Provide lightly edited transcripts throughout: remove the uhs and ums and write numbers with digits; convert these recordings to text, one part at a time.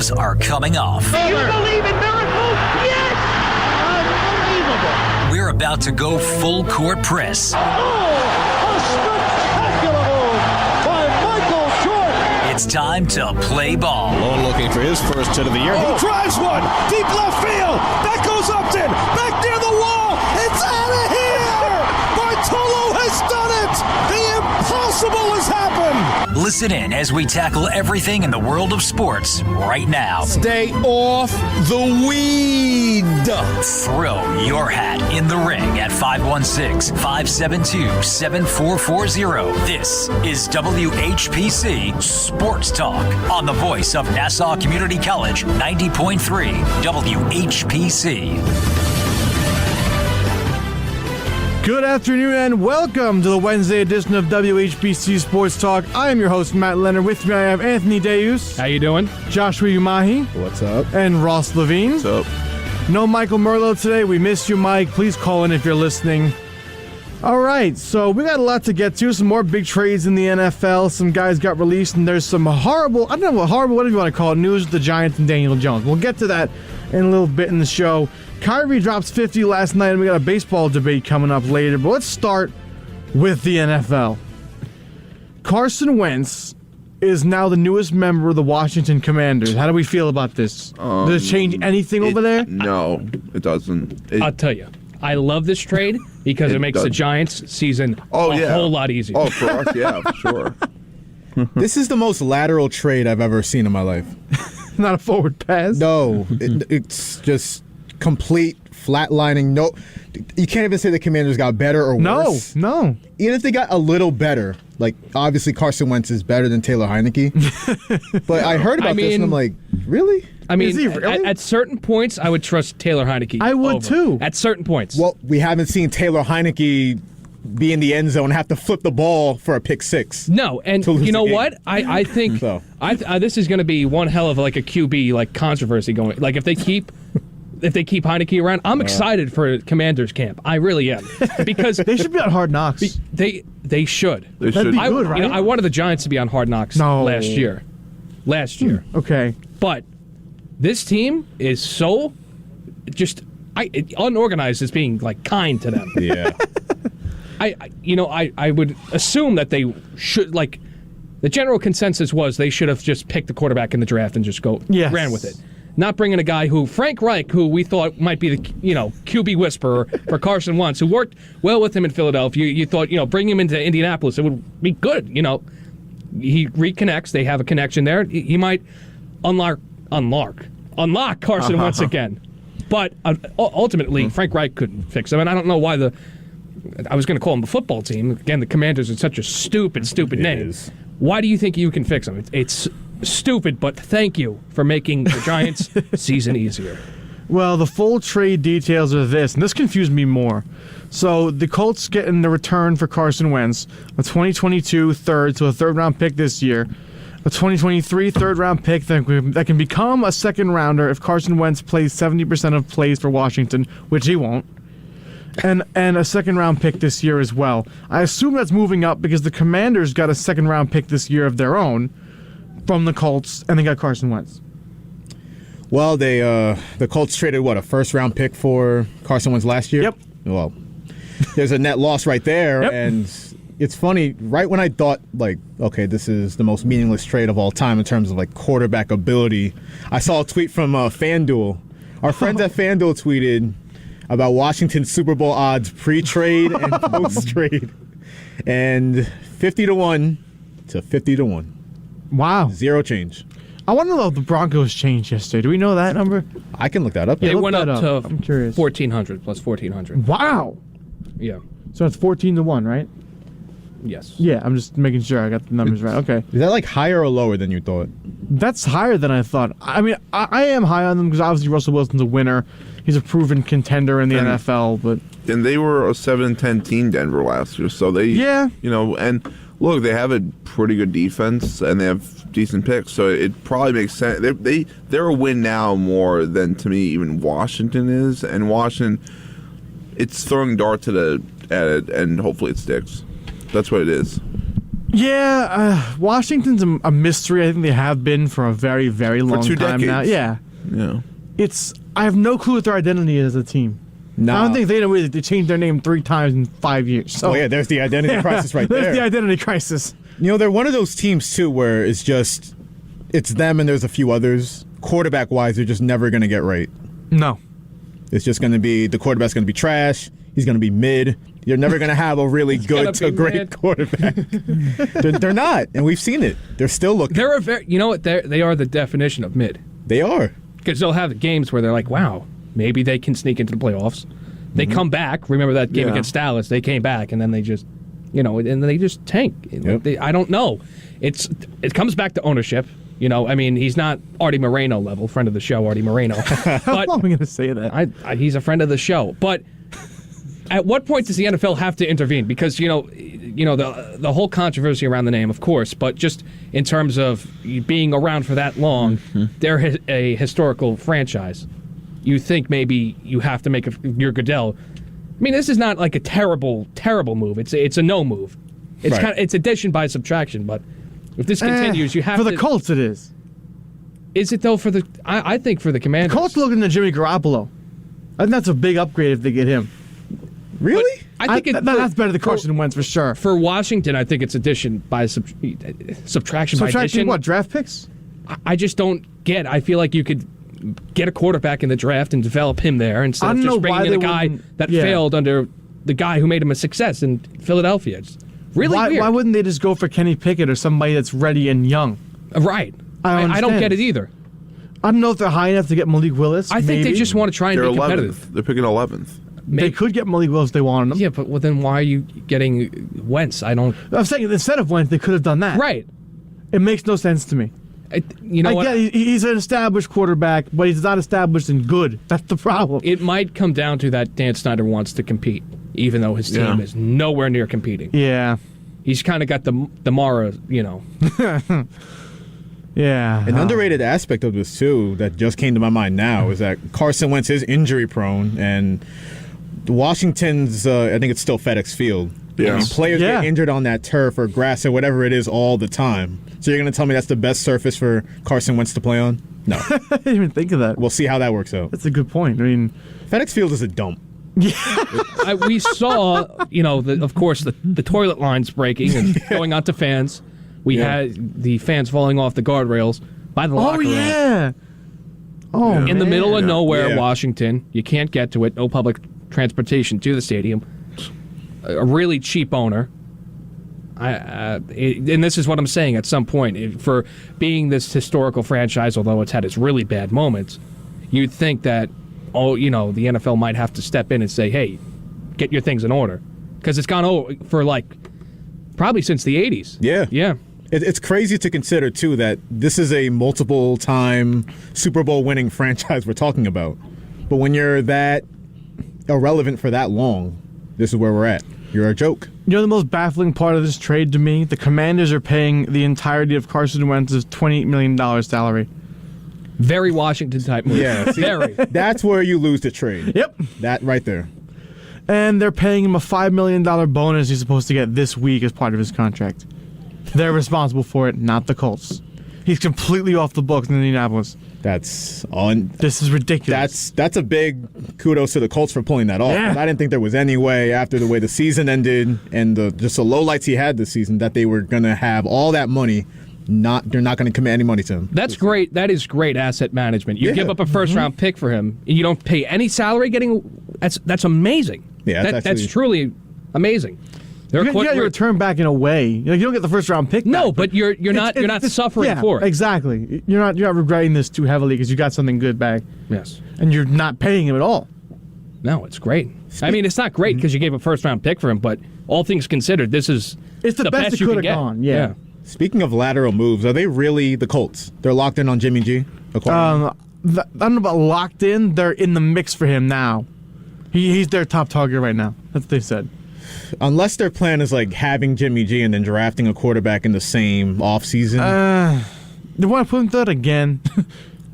gloves are coming off. You believe in miracles? Yes! Unbelievable! We're about to go full court press. Oh, a spectacular move by Michael Jordan! It's time to play ball. Malone looking for his first hit of the year. He drives one! Deep left field! That goes Upton! Back near the wall! It's out of here! Bartolo has done it! The impossible has happened! Listen in as we tackle everything in the world of sports right now. Stay off the weed! Throw your hat in the ring at 516-572-7440. This is WHPC Sports Talk on the voice of Nassau Community College, 90.3 WHPC. Good afternoon and welcome to the Wednesday edition of WHPC Sports Talk. I am your host, Matt Leonard. With me I have Anthony Deus. How you doing? Joshua Umahi. What's up? And Ross Levine. What's up? No Michael Merlo today. We miss you, Mike. Please call in if you're listening. All right, so we got a lot to get to. Some more big trades in the NFL. Some guys got released, and there's some horrible, I don't know, whatever you want to call it, news with the Giants and Daniel Jones. We'll get to that in a little bit in the show. Kyrie drops 50 last night, and we got a baseball debate coming up later. But let's start with the NFL. Carson Wentz is now the newest member of the Washington Commanders. How do we feel about this? Does it change anything over there? No, it doesn't. I'll tell you. I love this trade because it makes the Giants season a whole lot easier. Oh, for us, yeah, for sure. This is the most lateral trade I've ever seen in my life. Not a forward pass? No, it's just complete flatlining. No, you can't even say the Commanders got better or worse. No. Even if they got a little better, like obviously Carson Wentz is better than Taylor Heineke. But I heard about this and I'm like, really? I mean, Is he really? at certain points, I would trust Taylor Heineke. I would over. too. At certain points. Well, we haven't seen Taylor Heineke be in the end zone and have to flip the ball for a pick six. No, and to lose you know the game. what? I think So. this is going to be one hell of like a QB controversy going. Like if they keep Heineke around, I'm excited for Commanders camp. I really am because They should be on Hard Knocks. they should. They That'd should. be good, right? I wanted the Giants to be on Hard Knocks last year. Okay. But this team is so just unorganized as being kind to them. Yeah. I would assume that they should the general consensus was they should have just picked the quarterback in the draft and just ran with it. Not bringing a guy who Frank Reich, who we thought might be the QB whisperer for Carson Wentz, who worked well with him in Philadelphia. You thought bring him into Indianapolis, it would be good. He reconnects. They have a connection there. He might unlock Carson Wentz again. But ultimately, Frank Reich couldn't fix him, and I don't know why I was going to call him the football team. Again, the Commanders are such a stupid name. Is. Why do you think you can fix him? It's stupid, but thank you for making the Giants' season easier. Well, the full trade details are this, and this confused me more. So the Colts getting the return for Carson Wentz, a 2022 third, so a third-round pick this year, a 2023 third-round pick that can become a second-rounder if Carson Wentz plays 70% of plays for Washington, which he won't, and a second-round pick this year as well. I assume that's moving up because the Commanders got a second-round pick this year of their own from the Colts, and they got Carson Wentz. Well, the Colts traded, a first-round pick for Carson Wentz last year? Yep. Well, there's a net loss right there, Yep. and it's funny, right when I thought, okay, this is the most meaningless trade of all time in terms of, quarterback ability, I saw a tweet from FanDuel. Our friends at FanDuel tweeted about Washington's Super Bowl odds pre-trade and post-trade, and 50-1 to 50-1. Wow. Zero change. I want to know if the Broncos changed yesterday. Do we know that number? I can look that up. They look went that up up. to I'm curious. 1,400 plus 1,400. Wow. Yeah. So it's 14-1, right? Yes. Yeah, I'm just making sure I got the numbers right. Okay. Is that higher or lower than you thought? That's higher than I thought. I mean, I am high on them because obviously Russell Wilson's a winner. He's a proven contender in the NFL, but... And they were a 7-10 team, Denver, last year. So they, and look, they have a pretty good defense and they have decent picks. So it probably makes sense. They're a win now more than, to me, even Washington is. And Washington, it's throwing darts at it, and hopefully it sticks. That's what it is. Yeah, Washington's a mystery. I think they have been for a very, very long time now. Yeah. I have no clue what their identity is as a team. No. I don't think they know they changed their name 3 times in 5 years. So. Oh, yeah, there's the identity crisis right there. There's the identity crisis. They're one of those teams, too, where it's them and there's a few others. Quarterback-wise, they're just never going to get right. No. It's just going to be, the quarterback's going to be trash. He's going to be mid. You're never going to have a really good to great quarterback. They're not, and we've seen it. They're still looking. They're a very, you know what? They are the definition of mid. They are. Because they'll have games where they're like, wow, maybe they can sneak into the playoffs. They come back. Remember that game against Dallas? They came back, and then they just, and they just tank. Yep. I don't know. It comes back to ownership. He's not Artie Moreno level, friend of the show, Artie Moreno. But how am I going to say that? He's a friend of the show. But at what point does the NFL have to intervene? Because, the whole controversy around the name, of course, but just in terms of being around for that long, they're a historical franchise. You think maybe you have to make your Goodell. This is not like a terrible, terrible move. It's a no move. It's it's addition by subtraction, but if this continues, you have to... For the Colts, it is. Is it, though, for the... I think for the Commanders. The Colts looking at Jimmy Garoppolo. I think that's a big upgrade if they get him. Really? I think that's better than Carson Wentz for sure. For Washington, I think it's addition by subtraction by addition. What, draft picks? I just don't get. I feel like you could get a quarterback in the draft and develop him there instead of just bringing in a guy that failed under the guy who made him a success in Philadelphia. It's really weird. Why wouldn't they just go for Kenny Pickett or somebody that's ready and young? Right. I don't get it either. I don't know if they're high enough to get Malik Willis. I think they just want to try and be competitive. 11th. They're picking 11th. They could get Malik Willis if they wanted him. Yeah, but then why are you getting Wentz? I'm saying instead of Wentz, they could have done that. Right. It makes no sense to me. I get he's an established quarterback, but he's not established and good. That's the problem. It might come down to that Dan Snyder wants to compete, even though his team is nowhere near competing. Yeah. He's kind of got the Mara, Yeah. An underrated aspect of this, too, that just came to my mind now is that Carson Wentz is injury-prone, and Washington's, I think it's still FedEx Field. Yeah. Players get injured on that turf or grass or whatever it is all the time. So you're going to tell me that's the best surface for Carson Wentz to play on? No. I didn't even think of that. We'll see how that works out. That's a good point. FedEx Field is a dump. Yeah. We saw, of course, the toilet lines breaking and going onto fans. We had the fans falling off the guardrails by the locker room. Oh, yeah. Oh, in the middle of nowhere, Yeah. Washington. You can't get to it. No public transportation to the stadium. A really cheap owner. And this is what I'm saying at some point. For being this historical franchise, although it's had its really bad moments, you'd think that, the NFL might have to step in and say, hey, get your things in order. Because it's gone over for, probably since the 80s. Yeah. Yeah. It's crazy to consider, too, that this is a multiple-time Super Bowl winning franchise we're talking about. But when you're that irrelevant for that long, this is where we're at. You're a joke. The most baffling part of this trade to me? The Commanders are paying the entirety of Carson Wentz's $28 million salary. Very Washington-type move. Yeah. See, very. That's where you lose the trade. Yep. That right there. And they're paying him a $5 million bonus he's supposed to get this week as part of his contract. They're responsible for it, not the Colts. He's completely off the books in Indianapolis. That's on. This is ridiculous. That's a big kudos to the Colts for pulling that off. Yeah. I didn't think there was any way after the way the season ended and just the lowlights he had this season that they were going to have all that money. They're not going to commit any money to him. That's great. That is great asset management. You give up a first-round pick for him, and you don't pay any salary. That's amazing. Yeah, that's truly amazing. You got your return back in a way. You don't get the first round pick. No, back, but you're not suffering for it. Exactly. You're not regretting this too heavily because you got something good back. Yes. And you're not paying him at all. No, it's great. It's not great because you gave a first round pick for him, but all things considered, it's the best it you could can have get. gone. Yeah. Speaking of lateral moves, are they really the Colts? They're locked in on Jimmy G? I don't know about locked in. They're in the mix for him now. He's their top target right now. That's what they said. Unless their plan is having Jimmy G and then drafting a quarterback in the same offseason. They want to put him through that again.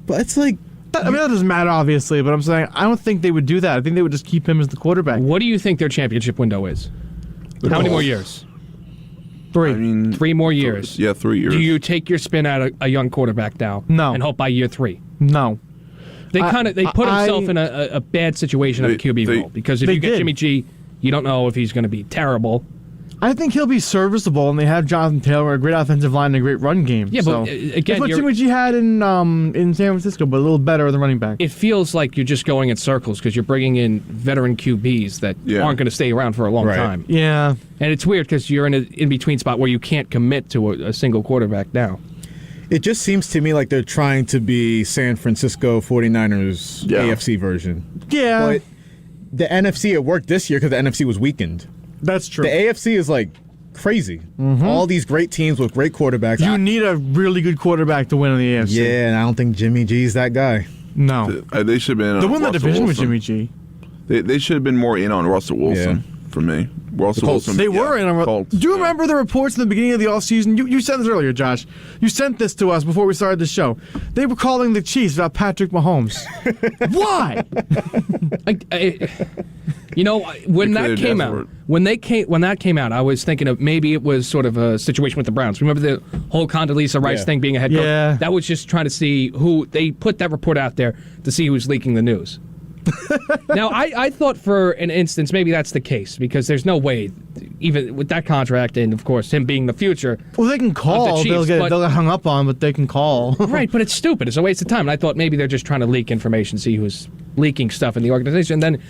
But it's that doesn't matter, obviously, but I'm saying I don't think they would do that. I think they would just keep him as the quarterback. What do you think their championship window is? How many more years? 3. I mean, 3 more years. Yeah, 3 years. Do you take your spin at a young quarterback now? No. And hope by year 3? No. They put himself in a bad situation of a QB role, because if you get Jimmy G, you don't know if he's going to be terrible. I think he'll be serviceable, and they have Jonathan Taylor, a great offensive line, and a great run game. Yeah, so. but again, that's what Jimmy G had in San Francisco, but a little better than running back. It feels like you're just going in circles because you're bringing in veteran QBs that aren't going to stay around for a long time. Yeah. And it's weird because you're in an in-between spot where you can't commit to a single quarterback now. It just seems to me like they're trying to be San Francisco 49ers AFC version. Yeah. But the NFC, it worked this year because the NFC was weakened. That's true. The AFC is like crazy. All these great teams with great quarterbacks. You need a really good quarterback to win in the AFC. Yeah, and I don't think Jimmy G's that guy. No. They should have been. They won the division with Jimmy G. They should have been more in on Russell Wilson for me. Russell Wilson. They were in on Colts. Do you remember the reports in the beginning of the offseason? You said this earlier, Josh. You sent this to us before we started the show. They were calling the Chiefs about Patrick Mahomes. Why? When that came out, I was thinking of maybe it was sort of a situation with the Browns. Remember the whole Condoleezza Rice thing being a head coach? Yeah. That was just trying to see who they put that report out there to see who's leaking the news. Now, I thought for an instance maybe that's the case because there's no way, even with that contract and, of course, him being the future. Well, they can call. Chiefs, they'll get hung up on, but they can call. Right, but it's stupid. It's a waste of time. And I thought maybe they're just trying to leak information, see who's leaking stuff in the organization. And then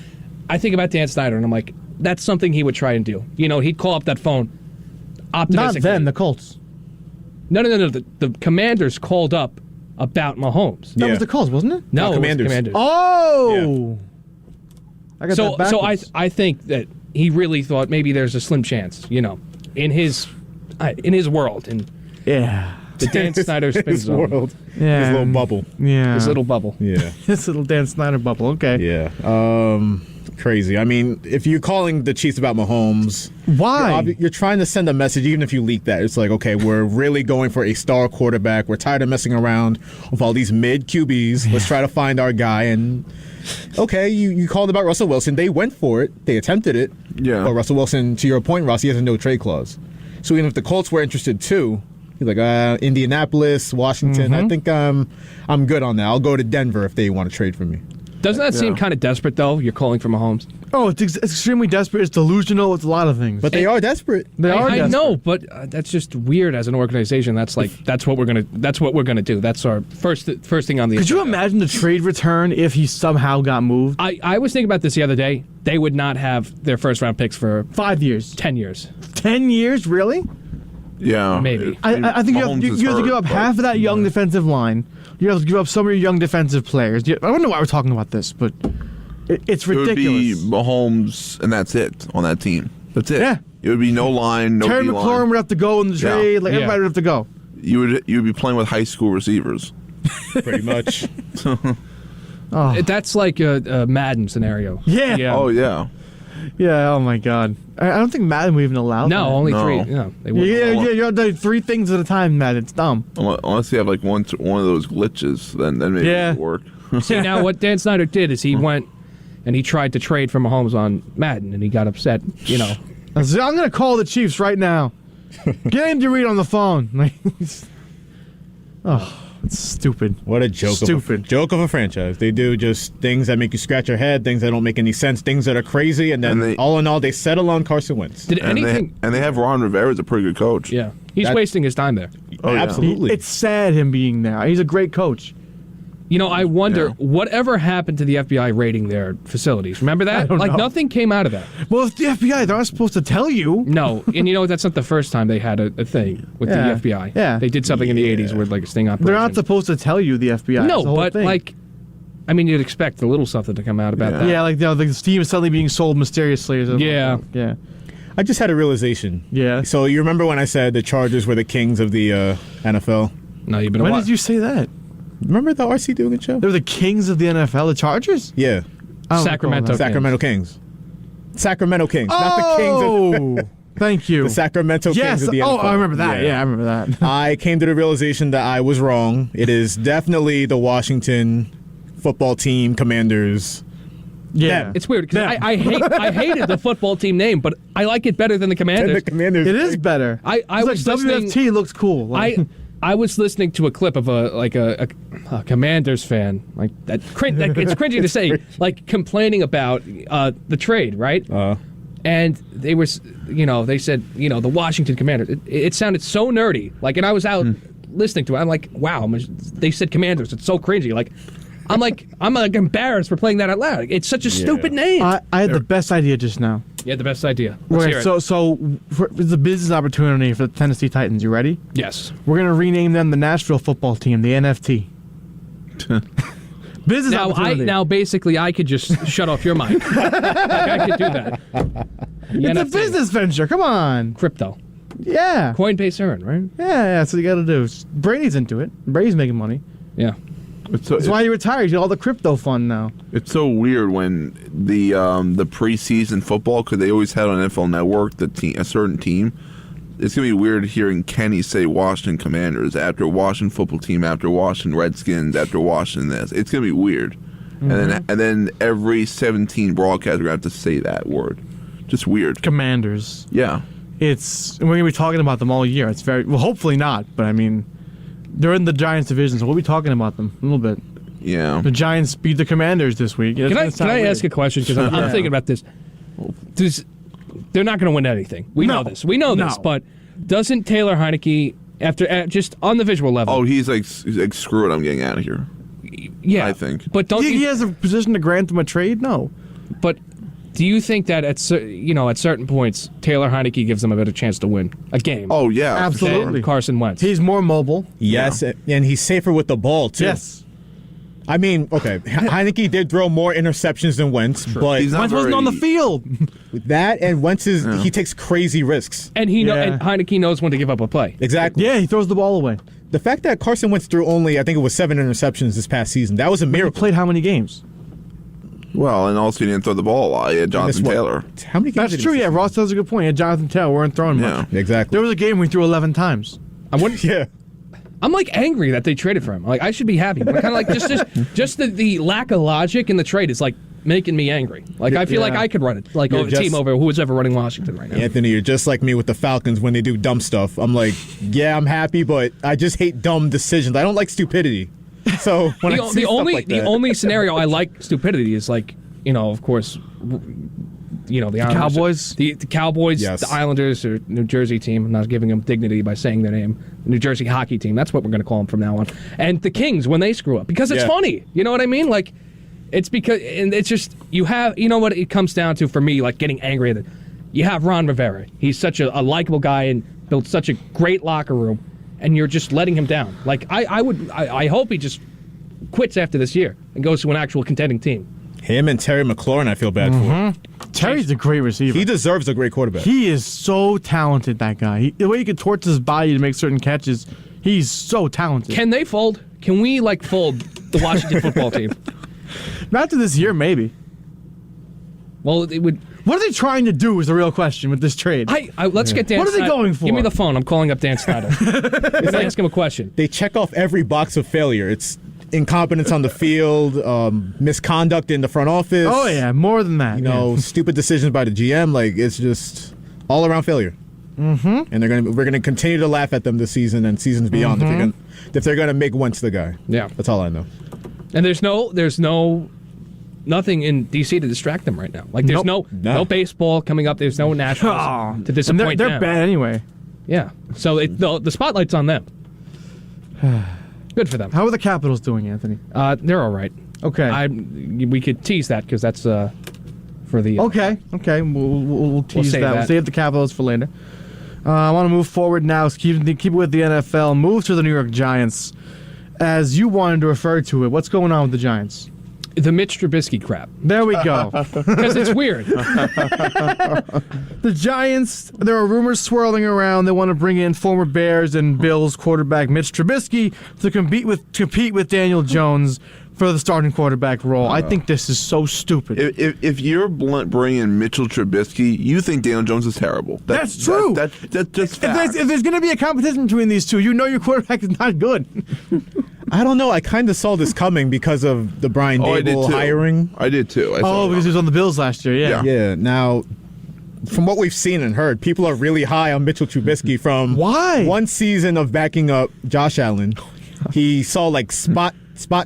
I think about Dan Snyder, and I'm like, that's something he would try and do. He'd call up that phone optimistically. Not them, the Colts. No. The Commanders called up about Mahomes. That was the Colts, wasn't it? No, Commanders. It was Commanders. Oh! Yeah. I got that backwards. So I think that he really thought maybe there's a slim chance, in his world. And the Dan Snyder spin his zone. world. Yeah. His little bubble. Yeah. His little bubble. Yeah. His little Dan Snyder bubble. Okay. Yeah. Crazy. I mean, if you're calling the Chiefs about Mahomes, why? You're trying to send a message, even if you leak that. It's like, okay, we're really going for a star quarterback. We're tired of messing around with all these mid QBs. Let's try to find our guy. And okay, you called about Russell Wilson. They went for it. They attempted it. Yeah. But Russell Wilson, to your point, Ross, he has a no trade clause. So even if the Colts were interested too, he's like, Indianapolis, Washington. I think I'm good on that. I'll go to Denver if they want to trade for me. Doesn't that seem kind of desperate, though? You're calling for Mahomes. Oh, it's extremely desperate. It's delusional. It's a lot of things. But they are desperate. I know, but that's just weird as an organization. That's what we're gonna do. That's our first thing on the. Could you imagine the trade return if he somehow got moved? I was thinking about this the other day. They would not have their first round picks for 5 years, 10 years. 10 years, really? Yeah, maybe. I think you have to give up half of that young defensive line. You have to give up some of your young defensive players. I don't know why we're talking about this, but it's ridiculous. It would be Mahomes, and that's it on that team. That's it. Yeah. It would be no line, no Terry D-line. McLaurin would have to go in the trade. Yeah. Everybody would have to go. You would be playing with high school receivers. Pretty much. That's like a Madden scenario. Yeah. Oh, yeah. Yeah, oh my God. I don't think Madden would even allow that. No, only 3. No, they wouldn't. Yeah, you're doing 3 things at a time, Madden. It's dumb. Unless you have like one of those glitches, then maybe it would work. See, now what Dan Snyder did is he went and he tried to trade for Mahomes on Madden, and he got upset, I'm going to call the Chiefs right now. Get Andy Reid on the phone. It's stupid. What a joke. Stupid. Joke of a franchise. They do just things that make you scratch your head, things that don't make any sense, things that are crazy, and then all in all, they settle on Carson Wentz. They have Ron Rivera as a pretty good coach. Yeah. He's wasting his time there. Oh, yeah. Absolutely. It's sad him being there. He's a great coach. I wonder whatever happened to the FBI raiding their facilities. Remember that? I don't know. Nothing came out of that. Well, if the FBI, they're not supposed to tell you. No, and that's not the first time they had a thing with the FBI. Yeah. They did something in the 80s with like a sting operation. They're not supposed to tell you, the FBI. No, It's the whole but thing. you'd expect a little something to come out about that. Yeah, like the team is suddenly being sold mysteriously. Or something. Yeah. Yeah. I just had a realization. Yeah. So you remember when I said the Chargers were the kings of the NFL? No, you've been When did you say that? Remember the R.C. Dugan show? They're the kings of the NFL, the Chargers? Yeah. Sacramento Kings. Sacramento Kings, not the kings of thank you. the Sacramento Kings of the NFL. Oh, I remember that. Yeah, I remember that. I came to the realization that I was wrong. It is definitely the Washington football team, Commanders. Yeah. It's weird because I hated the football team name, but I like it better than the Commanders. It is better. I was like WFT looks cool. Like, I was listening to a clip of a Commanders fan, like that. It's cringy to say, like complaining about the trade, right? And they were, they said, the Washington Commanders. It sounded so nerdy, like, and I was out listening to it. I'm like, wow. They said Commanders. It's so cringy. Like, I'm embarrassed for playing that out loud. It's such a stupid name. I had the best idea just now. You had the best idea. Let's hear it. So it's a business opportunity for the Tennessee Titans. You ready? Yes. We're going to rename them the Nashville Football Team, the NFT. Business opportunity. Now, basically, I could just shut off your mic. I could do that. It's NFT. a business venture. Come on. Crypto. Yeah. Coinbase earn, right? Yeah, that's what you got to do. Brady's into it. Brady's making money. Yeah. That's why he retired. He's got all the crypto fund now. It's so weird when the preseason football, because they always had on NFL Network a certain team. It's gonna be weird hearing Kenny say Washington Commanders after Washington Football Team, after Washington Redskins, after Washington this. It's gonna be weird, and then every 17 broadcasters are gonna have to say that word. Just weird. Commanders. Yeah. We're gonna be talking about them all year. It's hopefully not, but I mean. They're in the Giants division, so we'll be talking about them a little bit. Yeah. The Giants beat the Commanders this week. Can I ask a question? Because I'm thinking about this. They're not going to win anything. We know this. But doesn't Taylor Heineke, after just on the visual level? Oh, he's like screw it, I'm getting out of here. Yeah, I think. But don't he has a position to grant them a trade? No. But do you think that at certain points Taylor Heineke gives them a better chance to win a game? Oh yeah, absolutely. Than Carson Wentz. He's more mobile. Yes, and he's safer with the ball too. Yes. I mean, okay, Heineke did throw more interceptions than Wentz, but Wentz wasn't on the field. That and Wentz he takes crazy risks, and and Heineke knows when to give up a play. Exactly. Yeah, he throws the ball away. The fact that Carson Wentz threw only, I think it was 7 interceptions this past season, that was a miracle. He played how many games? Well, and also he didn't throw the ball a lot. He had Jonathan Taylor. How many games? That's true. Yeah, Ross does a good point. He had Jonathan Taylor. Weren't throwing much. Yeah, exactly. There was a game we threw 11 times. I'm like angry that they traded for him. Like I should be happy, but kind of like just the lack of logic in the trade is like making me angry. Like I feel like I could run it like a team over who's ever running Washington right now. Anthony, you're just like me with the Falcons when they do dumb stuff. I'm like, yeah, I'm happy, but I just hate dumb decisions. I don't like stupidity. So when I see stuff like that. The only scenario I like stupidity is like, of course, the Cowboys? The Cowboys, yes. The Islanders, or New Jersey team. I'm not giving them dignity by saying their name. The New Jersey hockey team. That's what we're going to call them from now on. And the Kings when they screw up. Because it's funny. You know what I mean? Like, it's because, and it's just, what it comes down to for me, like getting angry at it. You have Ron Rivera. He's such a likable guy and built such a great locker room. And you're just letting him down. Like, I hope he just quits after this year and goes to an actual contending team. Him and Terry McLaurin, I feel bad for. Terry's a great receiver. He deserves a great quarterback. He is so talented, that guy. The way he can torch his body to make certain catches, he's so talented. Can they fold? Can we, fold the Washington football team? Not after this year, maybe. Well, it would... What are they trying to do is the real question with this trade. Let's get Dan What are they going for? Give me the phone. I'm calling up Dan Snyder. Let's ask him a question. They check off every box of failure. It's incompetence on the field, misconduct in the front office. Oh, yeah, more than that. Stupid decisions by the GM. Like, it's just all around failure. Mm-hmm. And we're gonna continue to laugh at them this season and seasons beyond if they're gonna make Wentz the guy. Yeah, that's all I know. And there's nothing in DC to distract them right now. Like there's no baseball coming up. There's no Nationals to disappoint and they're bad anyway. Yeah, so the spotlight's on them. Good for them. How are the Capitals doing, Anthony? They're all right. Okay. We could tease that because that's for the. Okay. We'll tease that. We'll save the Capitals for later. I want to move forward now. Keep it with the NFL. Move to the New York Giants. As you wanted to refer to it, what's going on with the Giants? The Mitch Trubisky crap. There we go. Because it's weird. The Giants, there are rumors swirling around. They want to bring in former Bears and Bills quarterback Mitch Trubisky to compete with Daniel Jones for the starting quarterback role. I think this is so stupid. If you're bringing Mitchell Trubisky, you think Daniel Jones is terrible. That's true. That's just fact. If there's going to be a competition between these two, your quarterback is not good. I don't know. I kind of saw this coming because of the Brian Dable hiring. I did too. Because he was on the Bills last year. Yeah. Now, from what we've seen and heard, people are really high on Mitchell Trubisky from one season of backing up Josh Allen. He saw like spot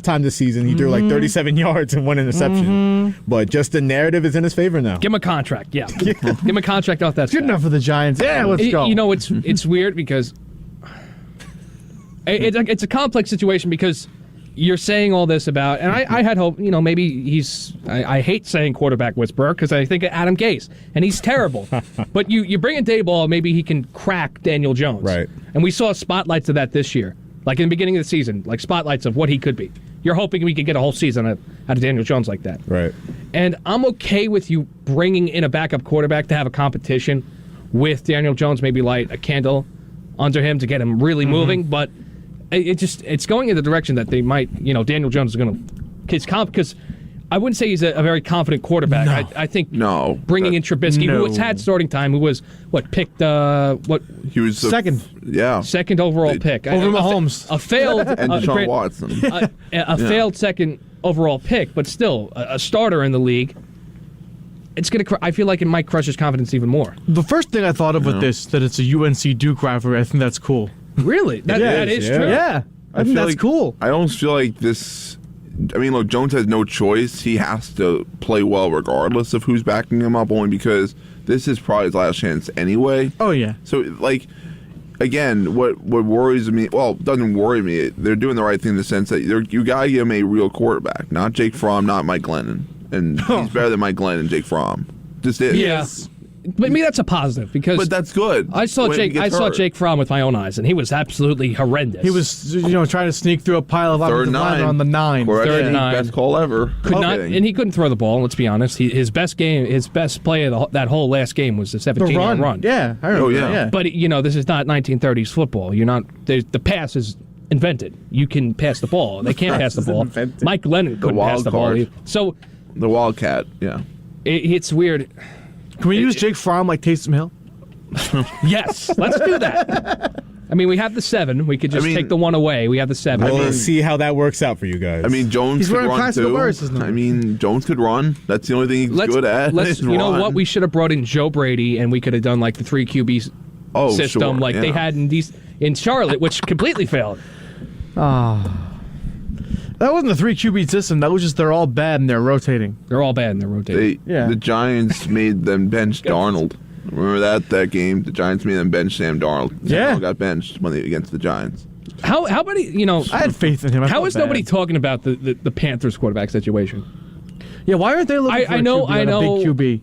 time this season. He threw like 37 yards and 1 interception. But just the narrative is in his favor now. Give him a contract. Yeah. Give him a contract off that. Good enough for the Giants. Yeah, let's go. You know, it's weird because it's a complex situation because you're saying all this about, and I had hope, maybe I hate saying quarterback whisperer because I think of Adam Gase, and he's terrible. But you bring in Dayball, maybe he can crack Daniel Jones. Right. And we saw spotlights of that this year. Like in the beginning of the season, like spotlights of what he could be. You're hoping we could get a whole season out of Daniel Jones like that. Right. And I'm okay with you bringing in a backup quarterback to have a competition with Daniel Jones, maybe light a candle under him to get him really moving. But it's going in the direction that they might, Daniel Jones is going to, because I wouldn't say he's a very confident quarterback. No. I think bringing in Trubisky, who has had starting time, who was picked he was second. Second overall pick over Mahomes, a failed and Deshaun Watson, a failed second overall pick, but still a starter in the league. It's gonna. I feel like it might crush his confidence even more. The first thing I thought of with this, that it's a UNC Duke rivalry. I think that's cool. Really, that is true. Yeah, I think that's cool. I don't feel like this. I mean, look, Jones has no choice. He has to play well regardless of who's backing him up, only because this is probably his last chance anyway. Oh, yeah. So, again, what worries me, doesn't worry me, they're doing the right thing in the sense that you got to give him a real quarterback, not Jake Fromm, not Mike Glennon. And he's better than Mike Glennon and Jake Fromm. Just is. Yeah. But me, that's a positive because. But that's good. I saw Jake Fromm with my own eyes, and he was absolutely horrendous. He was, trying to sneak through a pile of offensive linemen on the 9. Third and 9. Best call ever. And he couldn't throw the ball. Let's be honest. His best play of that whole last game was the 17-yard run. Yeah, I remember. Yeah. But this is not 1930s football. You're not. The pass is invented. You can pass the ball. They can't pass the ball. Mike Glennon couldn't pass the ball. So the Wildcat. Yeah. It's weird. Can we use Jake Fromm like Taysom Hill? Yes, let's do that. I mean, we have the 7. We could just take the 1 away. We have the 7. We'll see how that works out for you guys. I mean, Jones could run too. Jones could run. That's the only thing he's good at. You know what? We should have brought in Joe Brady, and we could have done like the 3 QB system like they had in Charlotte, which completely failed. That wasn't a 3 QB system. That was just they're all bad and they're rotating. They're all bad and they're rotating. The Giants made them bench Darnold. Remember that game? The Giants made them bench Sam Darnold. Darnold got benched against the Giants. How many? I had faith in him. How is nobody talking about the Panthers quarterback situation? Yeah, why aren't they looking for a big QB?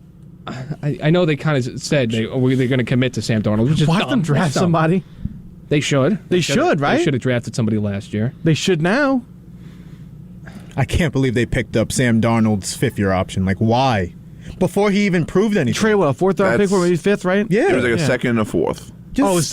I know they kind of said they're going to commit to Sam Darnold. Which is Watch them draft somebody. They should. They should, right? They should have drafted somebody last year. They should now. I can't believe they picked up Sam Darnold's 5th-year option. Like, why? Before he even proved anything. Trade what, a 4th-round pick or maybe 5th, right? Yeah. It was like a 2nd and a 4th.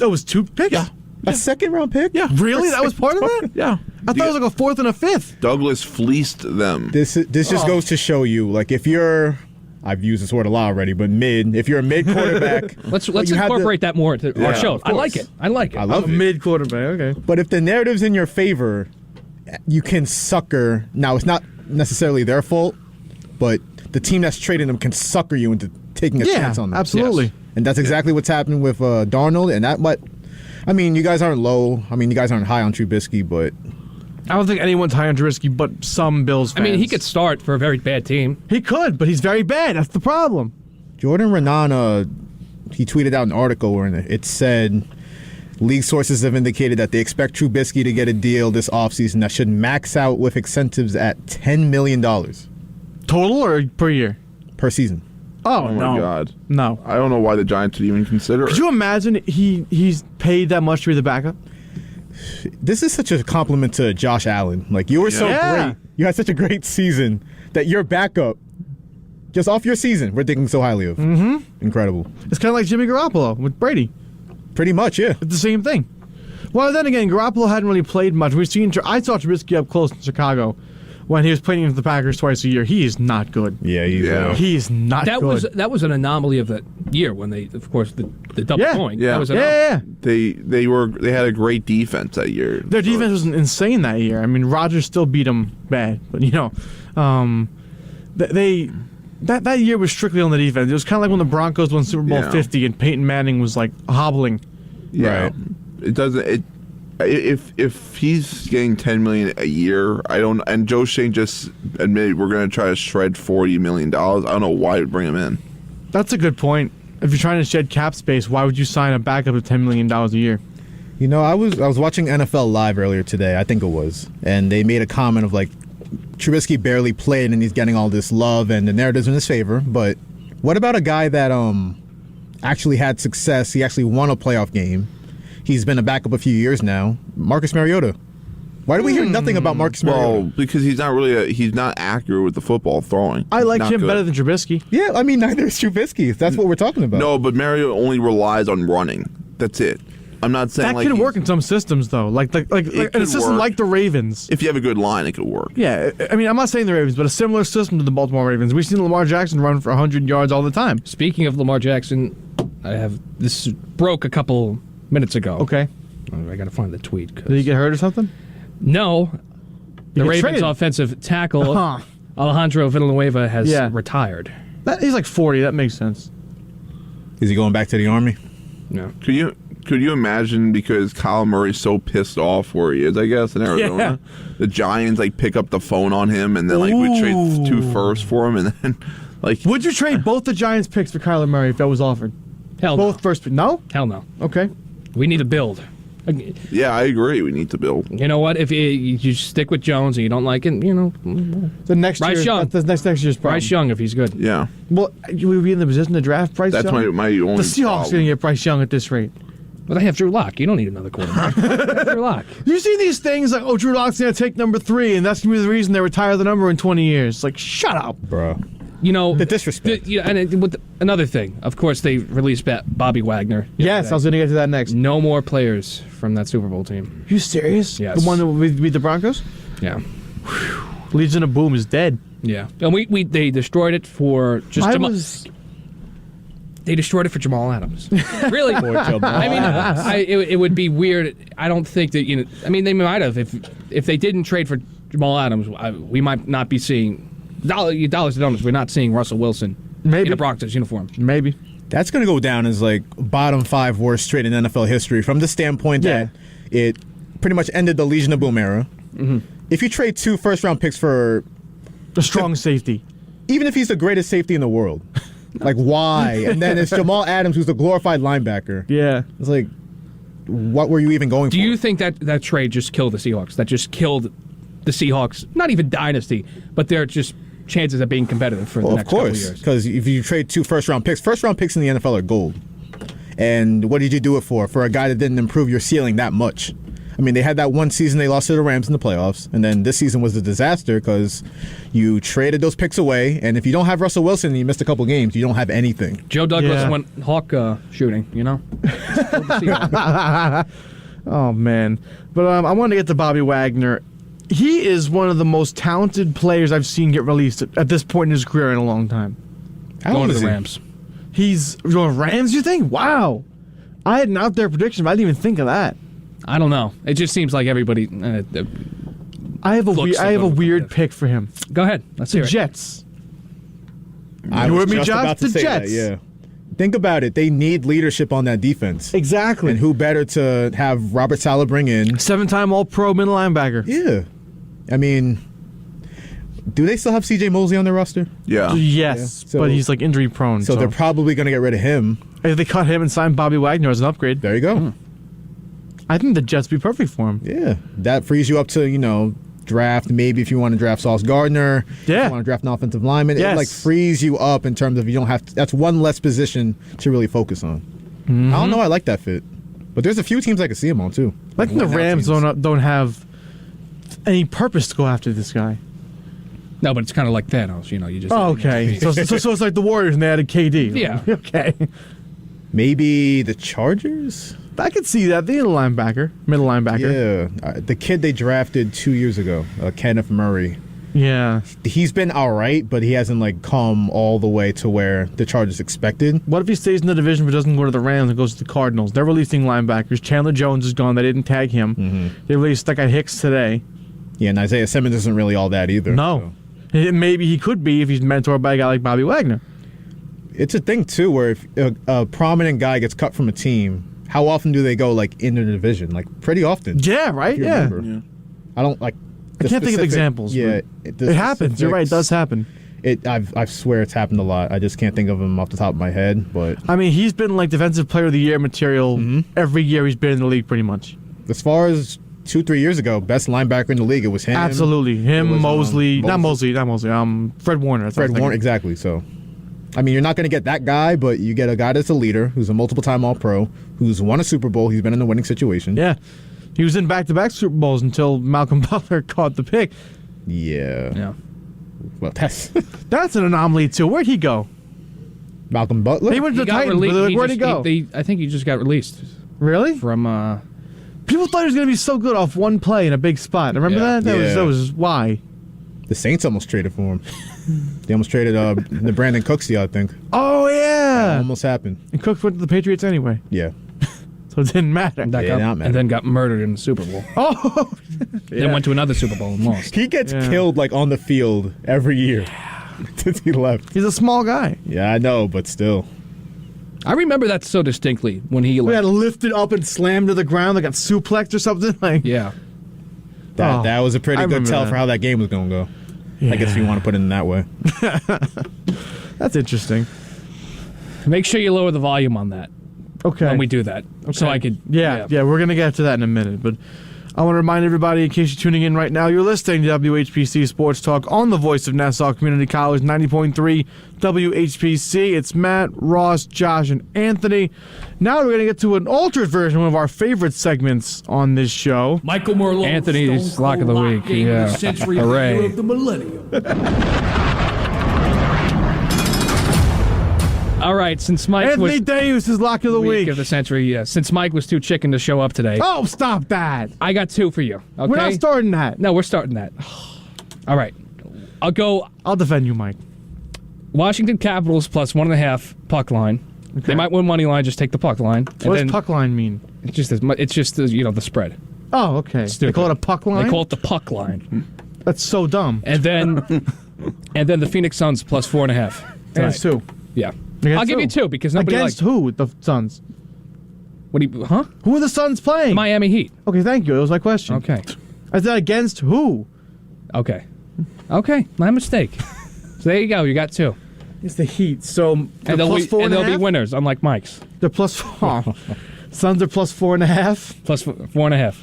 It was 2 picks? Yeah. A 2nd-round pick? Yeah. Really? That was part of that? Yeah. I thought it was like a 4th and a 5th. Douglas fleeced them. This just goes to show you, like, if you're... I've used this word a lot already, but if you're a mid quarterback, let's incorporate that more into our show. I like it. I love it. Mid quarterback. Okay. But if the narrative's in your favor, you can sucker. Now it's not necessarily their fault, but the team that's trading them can sucker you into taking a chance on them. Absolutely. Yes. And that's exactly what's happening with Darnold. And you guys aren't low. I mean, you guys aren't high on Trubisky, but. I don't think anyone's high on Trubisky, but some Bills fans. I mean, he could start for a very bad team. He could, but he's very bad. That's the problem. Jordan Renan, he tweeted out an article where it said, league sources have indicated that they expect Trubisky to get a deal this offseason that should max out with incentives at $10 million. Total or per year? Per season. Oh my God. No. I don't know why the Giants would even consider it. Could you imagine he's paid that much to be the backup? This is such a compliment to Josh Allen. Like, you were so great. You had such a great season that your backup, just off your season, we're thinking so highly of. Mm-hmm. Incredible. It's kind of like Jimmy Garoppolo with Brady. Pretty much, yeah. It's the same thing. Well, then again, Garoppolo hadn't really played much. I saw Trubisky up close in Chicago when he was playing with the Packers twice a year. He is not good. Yeah, he is not good. That was an anomaly of that year when they, of course, the double point. Yeah, that was They had a great defense that year. Their defense was insane that year. I mean, Rodgers still beat them bad, but that year was strictly on the defense. It was kind of like when the Broncos won Super Bowl 50 and Peyton Manning was like hobbling. Yeah, right. It doesn't. If he's getting $10 million a year, I don't. And Joe Schoen just admitted we're going to try to shred $40 million. I don't know why we'd bring him in. That's a good point. If you're trying to shed cap space, why would you sign a backup of $10 million a year? I was watching NFL Live earlier today, I think it was, and they made a comment of like Trubisky barely played and he's getting all this love and the narrative's in his favor. But what about a guy that actually had success? He actually won a playoff game. He's been a backup a few years now. Marcus Mariota. Why do we hear nothing about Marcus Mariota? Well, because he's not accurate with the football throwing. I like him good. better than Trubisky. Yeah, I mean, neither is Trubisky. That's what we're talking about. No, but Mariota only relies on running. That's it. I'm not saying that can work in some systems though, like a system like the Ravens. If you have a good line, it could work. Yeah, I mean, I'm not saying the Ravens, but a similar system to the Baltimore Ravens. We've seen Lamar Jackson run for 100 yards all the time. Speaking of Lamar Jackson, this broke a couple minutes ago. Okay. I got to find the tweet. Did he get hurt or something? No. The Ravens traded. Offensive tackle, Alejandro Villanueva, has retired. He's like 40. That makes sense. Is he going back to the Army? No. Could you imagine, because Kyle Murray's so pissed off where he is, I guess, in Arizona, the Giants pick up the phone on him and then we trade 2 firsts for him and then would you trade both the Giants picks for Kyler Murray if that was offered? Hell both first. No? Hell no. Okay. We need to build. Yeah, I agree. We need to build. You know what? If you stick with Jones and you don't like it, the next Bryce Young. That's next year's problem. Bryce Young, if he's good. Yeah. Well, will we be in the position to draft Bryce Young? That's my only. The Seahawks going to get Bryce Young at this rate. But they have Drew Lock. You don't need another quarterback. Drew Lock. You see these things like, Drew Lock's going to take number 3, and that's going to be the reason they retire the number in 20 years. Like, shut up, bro. The disrespect. With another thing, of course, they released Bobby Wagner. Yes, I was going to get to that next. No more players from that Super Bowl team. You serious? Yes. The one that beat the Broncos? Yeah. Legion of Boom is dead. Yeah. And they destroyed it for just They destroyed it for Jamal Adams. Really? I mean, it would be weird. I don't think that I mean, they might have if they didn't trade for Jamal Adams. We might not be seeing dollars to donuts. We're not seeing Russell Wilson in a Broncos uniform. Maybe that's going to go down as bottom 5 worst trade in NFL history from the standpoint that it pretty much ended the Legion of Boom era. Mm-hmm. If you trade 2 first-round picks for a strong safety, even if he's the greatest safety in the world. Why? And then it's Jamal Adams, who's the glorified linebacker. Yeah. It's what were you even going for? Do you think that trade just killed the Seahawks? That just killed the Seahawks, not even dynasty, but they're just chances of being competitive for the next couple of years? Because if you trade 2 first-round picks in the NFL are gold. And what did you do it for? For a guy that didn't improve your ceiling that much. I mean, they had that one season they lost to the Rams in the playoffs, and then this season was a disaster because you traded those picks away, and if you don't have Russell Wilson and you missed a couple games, you don't have anything. Joe Douglas went hawk shooting, Oh, man. But I want to get to Bobby Wagner. He is one of the most talented players I've seen get released at this point in his career in a long time. Going to the Rams. He's going Rams, you think? Wow. I had an out there prediction, but I didn't even think of that. I don't know. It just seems like everybody. I have a weird pick for him. Go ahead. Let's hear it. Jets. I was just about to say that, yeah. Think about it. They need leadership on that defense. Exactly. And who better to have Robert Saleh bring in? 7-time All-Pro middle linebacker. Yeah. I mean, do they still have C.J. Mosley on their roster? Yeah. Yes, but he's injury prone. So they're probably going to get rid of him. If they cut him and sign Bobby Wagner as an upgrade. There you go. I think the Jets would be perfect for him. Yeah. That frees you up to, draft, maybe if you want to draft Sauce Gardner. Yeah. If you want to draft an offensive lineman. Yes. It frees you up in terms of you don't have to, that's one less position to really focus on. Mm-hmm. I don't know. I like that fit. But there's a few teams I can see him on, too. I think the Rams don't have any purpose to go after this guy. No, but it's kind of like Thanos, you just... Oh, okay. so it's like the Warriors and they added KD. Yeah. Okay. Maybe the Chargers? I could see that. They need a linebacker, middle linebacker. Yeah. The kid they drafted 2 years ago, Kenneth Murray. Yeah. He's been all right, but he hasn't like come all the way to where the Chargers expected. What if he stays in the division but doesn't go to the Rams and goes to the Cardinals? They're releasing linebackers. Chandler Jones is gone. They didn't tag him. Mm-hmm. They released that guy Hicks today. Yeah, and Isaiah Simmons isn't really all that either. No. So. Maybe he could be if he's mentored by a guy like Bobby Wagner. It's a thing, too, where if a prominent guy gets cut from a team, how often do they go, like, into the division? Like, pretty often. Yeah, right? Yeah. I don't, like... I can't think of examples. Yeah. It happens. You're right. It does happen. I swear it's happened a lot. I just can't think of him off the top of my head, but... I mean, he's been, like, Defensive Player of the Year material every year he's been in the league, pretty much. As far as 2-3 years ago, best linebacker in the league, it was him. Absolutely. Him, was, Mosley. Not Mosley. Fred Warner. Fred Warner, exactly. So, I mean, you're not going to get that guy, but you get a guy that's a leader, who's a multiple-time All-Pro, who's won a Super Bowl. He's been in a winning situation. Yeah. He was in back-to-back Super Bowls until Malcolm Butler caught the pick. Yeah. Well, that's an anomaly, too. Where'd he go? Malcolm Butler? He went to the Titans. Where'd he go? I think he just got released. Really? From, People thought he was going to be so good off one play in a big spot. Remember that? That was why. The Saints almost traded for him. They almost traded the Brandon Cooks deal, I think. Oh, yeah. That almost happened. And Cooks went to the Patriots anyway. Yeah. So it didn't matter. And then got murdered in the Super Bowl. Oh! Then went to another Super Bowl and lost. He gets killed, like, on the field every year since he left. He's a small guy. Yeah, I know, but still. I remember that so distinctly when he got lifted up and slammed to the ground. They got suplexed or something. Yeah. That was a pretty good tell for how that game was going to go. Yeah. I guess if you want to put it in that way. That's interesting. Make sure you lower the volume on that. Okay. When we do that. Okay. So I could... Yeah, we're going to get to that in a minute. But I want to remind everybody, in case you're tuning in right now, you're listening to WHPC Sports Talk on the voice of Nassau Community College, 90.3 WHPC. It's Matt, Ross, Josh, and Anthony. Now we're going to get to an altered version, one of our favorite segments on this show. Michael Morlow, Anthony's Lock of the Week. Yeah. The century Hooray. of the millennium. All right, since Mike Anthony Deus is Lock of the Week of the century, yeah. Since Mike was too chicken to show up today. Oh, stop that. I got two for you, okay? We're not starting that. No, we're starting that. All right. I'll defend you, Mike. Washington Capitals plus 1.5 puck line. Okay. They might win money line, just take the puck line. What does puck line mean? It's just the spread. Oh, okay. They call it a puck line? They call it the puck line. That's so dumb. And then the Phoenix Suns plus 4.5. Against who? Yeah. I'll give you two because nobody Against who? The Suns? What do you? Huh? Who are the Suns playing? The Miami Heat. Okay, thank you. That was my question. Okay. I said against who? Okay, my mistake. So there you go. You got two. It's the Heat. So they'll be winners, unlike Mike's. They're plus 4. Suns are plus 4.5. Plus 4.5.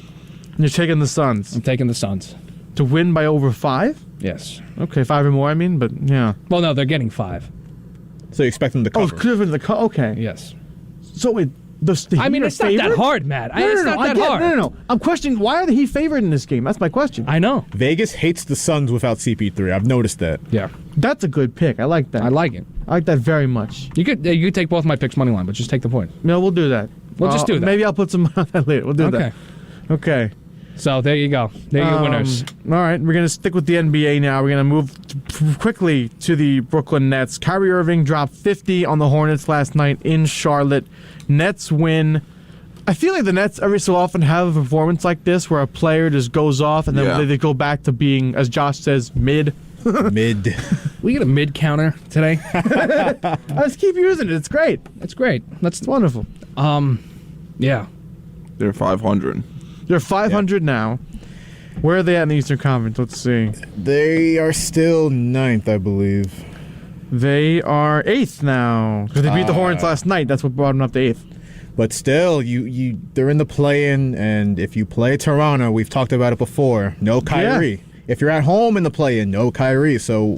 And you're taking the Suns. I'm taking the Suns to win by over 5. Yes. Okay, 5 or more. I mean, but yeah. Well, no, they're getting 5. So you expect them to cover? Oh, clear the okay. Yes. So wait, it's not that hard, Matt. It's not that hard. No. I'm questioning why are the Heat favored in this game? That's my question. I know. Vegas hates the Suns without CP3. I've noticed that. Yeah. That's a good pick. I like that. I like it. I like that very much. You could take both my picks money line, but just take the point. No, we'll do that. We'll just do that. Maybe I'll put some on that later. We'll do that. Okay. So there you go. There are your winners. All right, we're going to stick with the NBA now. We're going to move quickly to the Brooklyn Nets. Kyrie Irving dropped 50 on the Hornets last night in Charlotte. Nets win. I feel like the Nets every so often have a performance like this where a player just goes off and then they go back to being, as Josh says, mid. Mid. We get a mid counter today. I just keep using it. It's great. It's great. That's wonderful. Yeah. They're 500. They're 500 now. Where are they at in the Eastern Conference? Let's see. They are still 9th, I believe. They are 8th now. Because they beat the Hornets last night. That's what brought them up to 8th. But still, they're in the play-in, and if you play Toronto, we've talked about it before, no Kyrie. Yeah. If you're at home in the play-in, no Kyrie. So,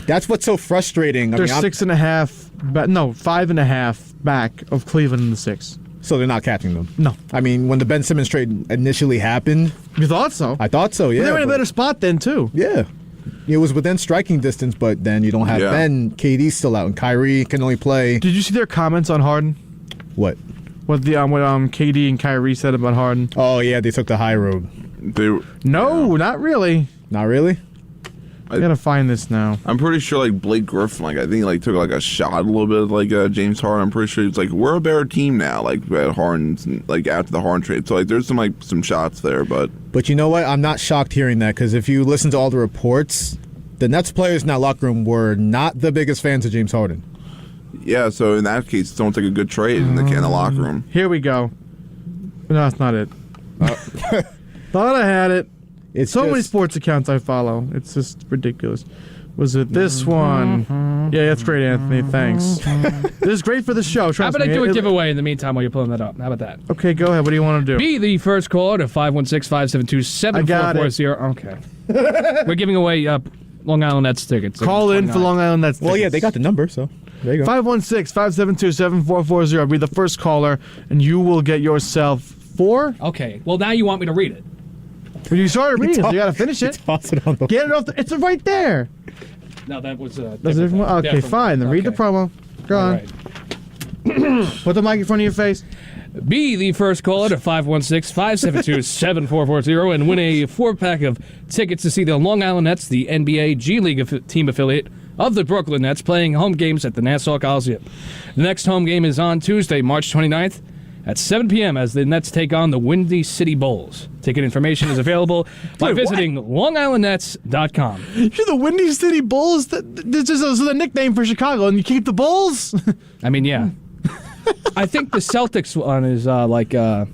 that's what's so frustrating. They're 5.5 back of Cleveland in the 6th. So they're not catching them? No. I mean, when the Ben Simmons trade initially happened... You thought so? I thought so, yeah. But they were in a better spot then, too. Yeah. It was within striking distance, but then you don't have Ben. KD's still out, and Kyrie can only play... Did you see their comments on Harden? What? What KD and Kyrie said about Harden? Oh, yeah, they took the high road. No, not really. Not really? I gotta find this now. I'm pretty sure like Blake Griffin, like I think like took like a shot a little bit like James Harden. I'm pretty sure it's like we're a better team now. Like at Harden's like after the Harden trade. So like there's some shots there, but you know what? I'm not shocked hearing that because if you listen to all the reports, the Nets players in that locker room were not the biggest fans of James Harden. Yeah, so in that case, don't take a good trade in the locker room. Here we go. No, that's not it. Thought I had it. It's so many sports accounts I follow. It's just ridiculous. Was it this one? Yeah, that's great, Anthony. Thanks. This is great for the show. How about I do a giveaway in the meantime while you're pulling that up? How about that? Okay, go ahead. What do you want to do? Be the first caller to 516-572-7440. Okay. We're giving away Long Island Nets tickets. Call in for Long Island Nets tickets. Well, yeah, they got the number, so there you go. 516-572-7440. I'll be the first caller, and you will get yourself 4. Okay. Well, now you want me to read it. Well, you started reading it, so you got to finish it. Toss it on the Get it off. It's right there. No, that was That's a different. Okay, fine. Then read the promo. Go on. Right. Put the mic in front of your face. Be the first caller to 516-572-7440 and win a 4-pack of tickets to see the Long Island Nets, the NBA G League team affiliate of the Brooklyn Nets, playing home games at the Nassau Coliseum. The next home game is on Tuesday, March 29th at 7 p.m. as the Nets take on the Windy City Bulls. Ticket information is available by visiting LongIslandNets.com. You're the Windy City Bulls? This is a nickname for Chicago, and you keep the Bulls? I mean, yeah. I think the Celtics one is like the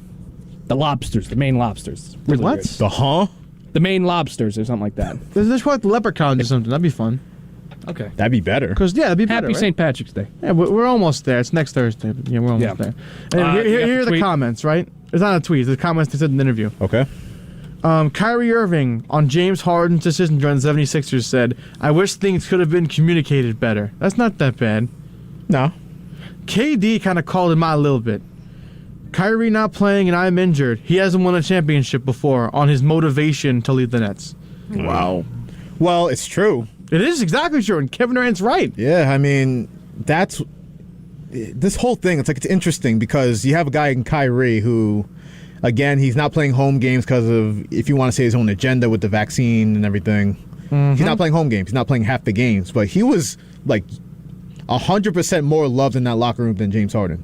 lobsters, the Maine lobsters. Really what? Weird. The Maine lobsters or something like that. There's what leprechauns or something. That'd be fun. Okay. That'd be better. Because, yeah, that'd be better, Happy right? St. Patrick's Day. Yeah, we're almost there. It's next Thursday. But yeah, we're almost there. And here are the comments, right? It's not a tweet. It's the comments they said in the interview. Okay. Kyrie Irving on James Harden's decision during the 76ers said, I wish things could have been communicated better. That's not that bad. No. KD kind of called him out a little bit. Kyrie not playing and I'm injured. He hasn't won a championship before on his motivation to lead the Nets. Wow. Well, it's true. It is exactly true, and Kevin Durant's right. Yeah, I mean, that's this whole thing. It's like it's interesting because you have a guy in Kyrie who, again, he's not playing home games because of, if you want to say, his own agenda with the vaccine and everything. Mm-hmm. He's not playing home games. He's not playing half the games, but he was like 100% more loved in that locker room than James Harden.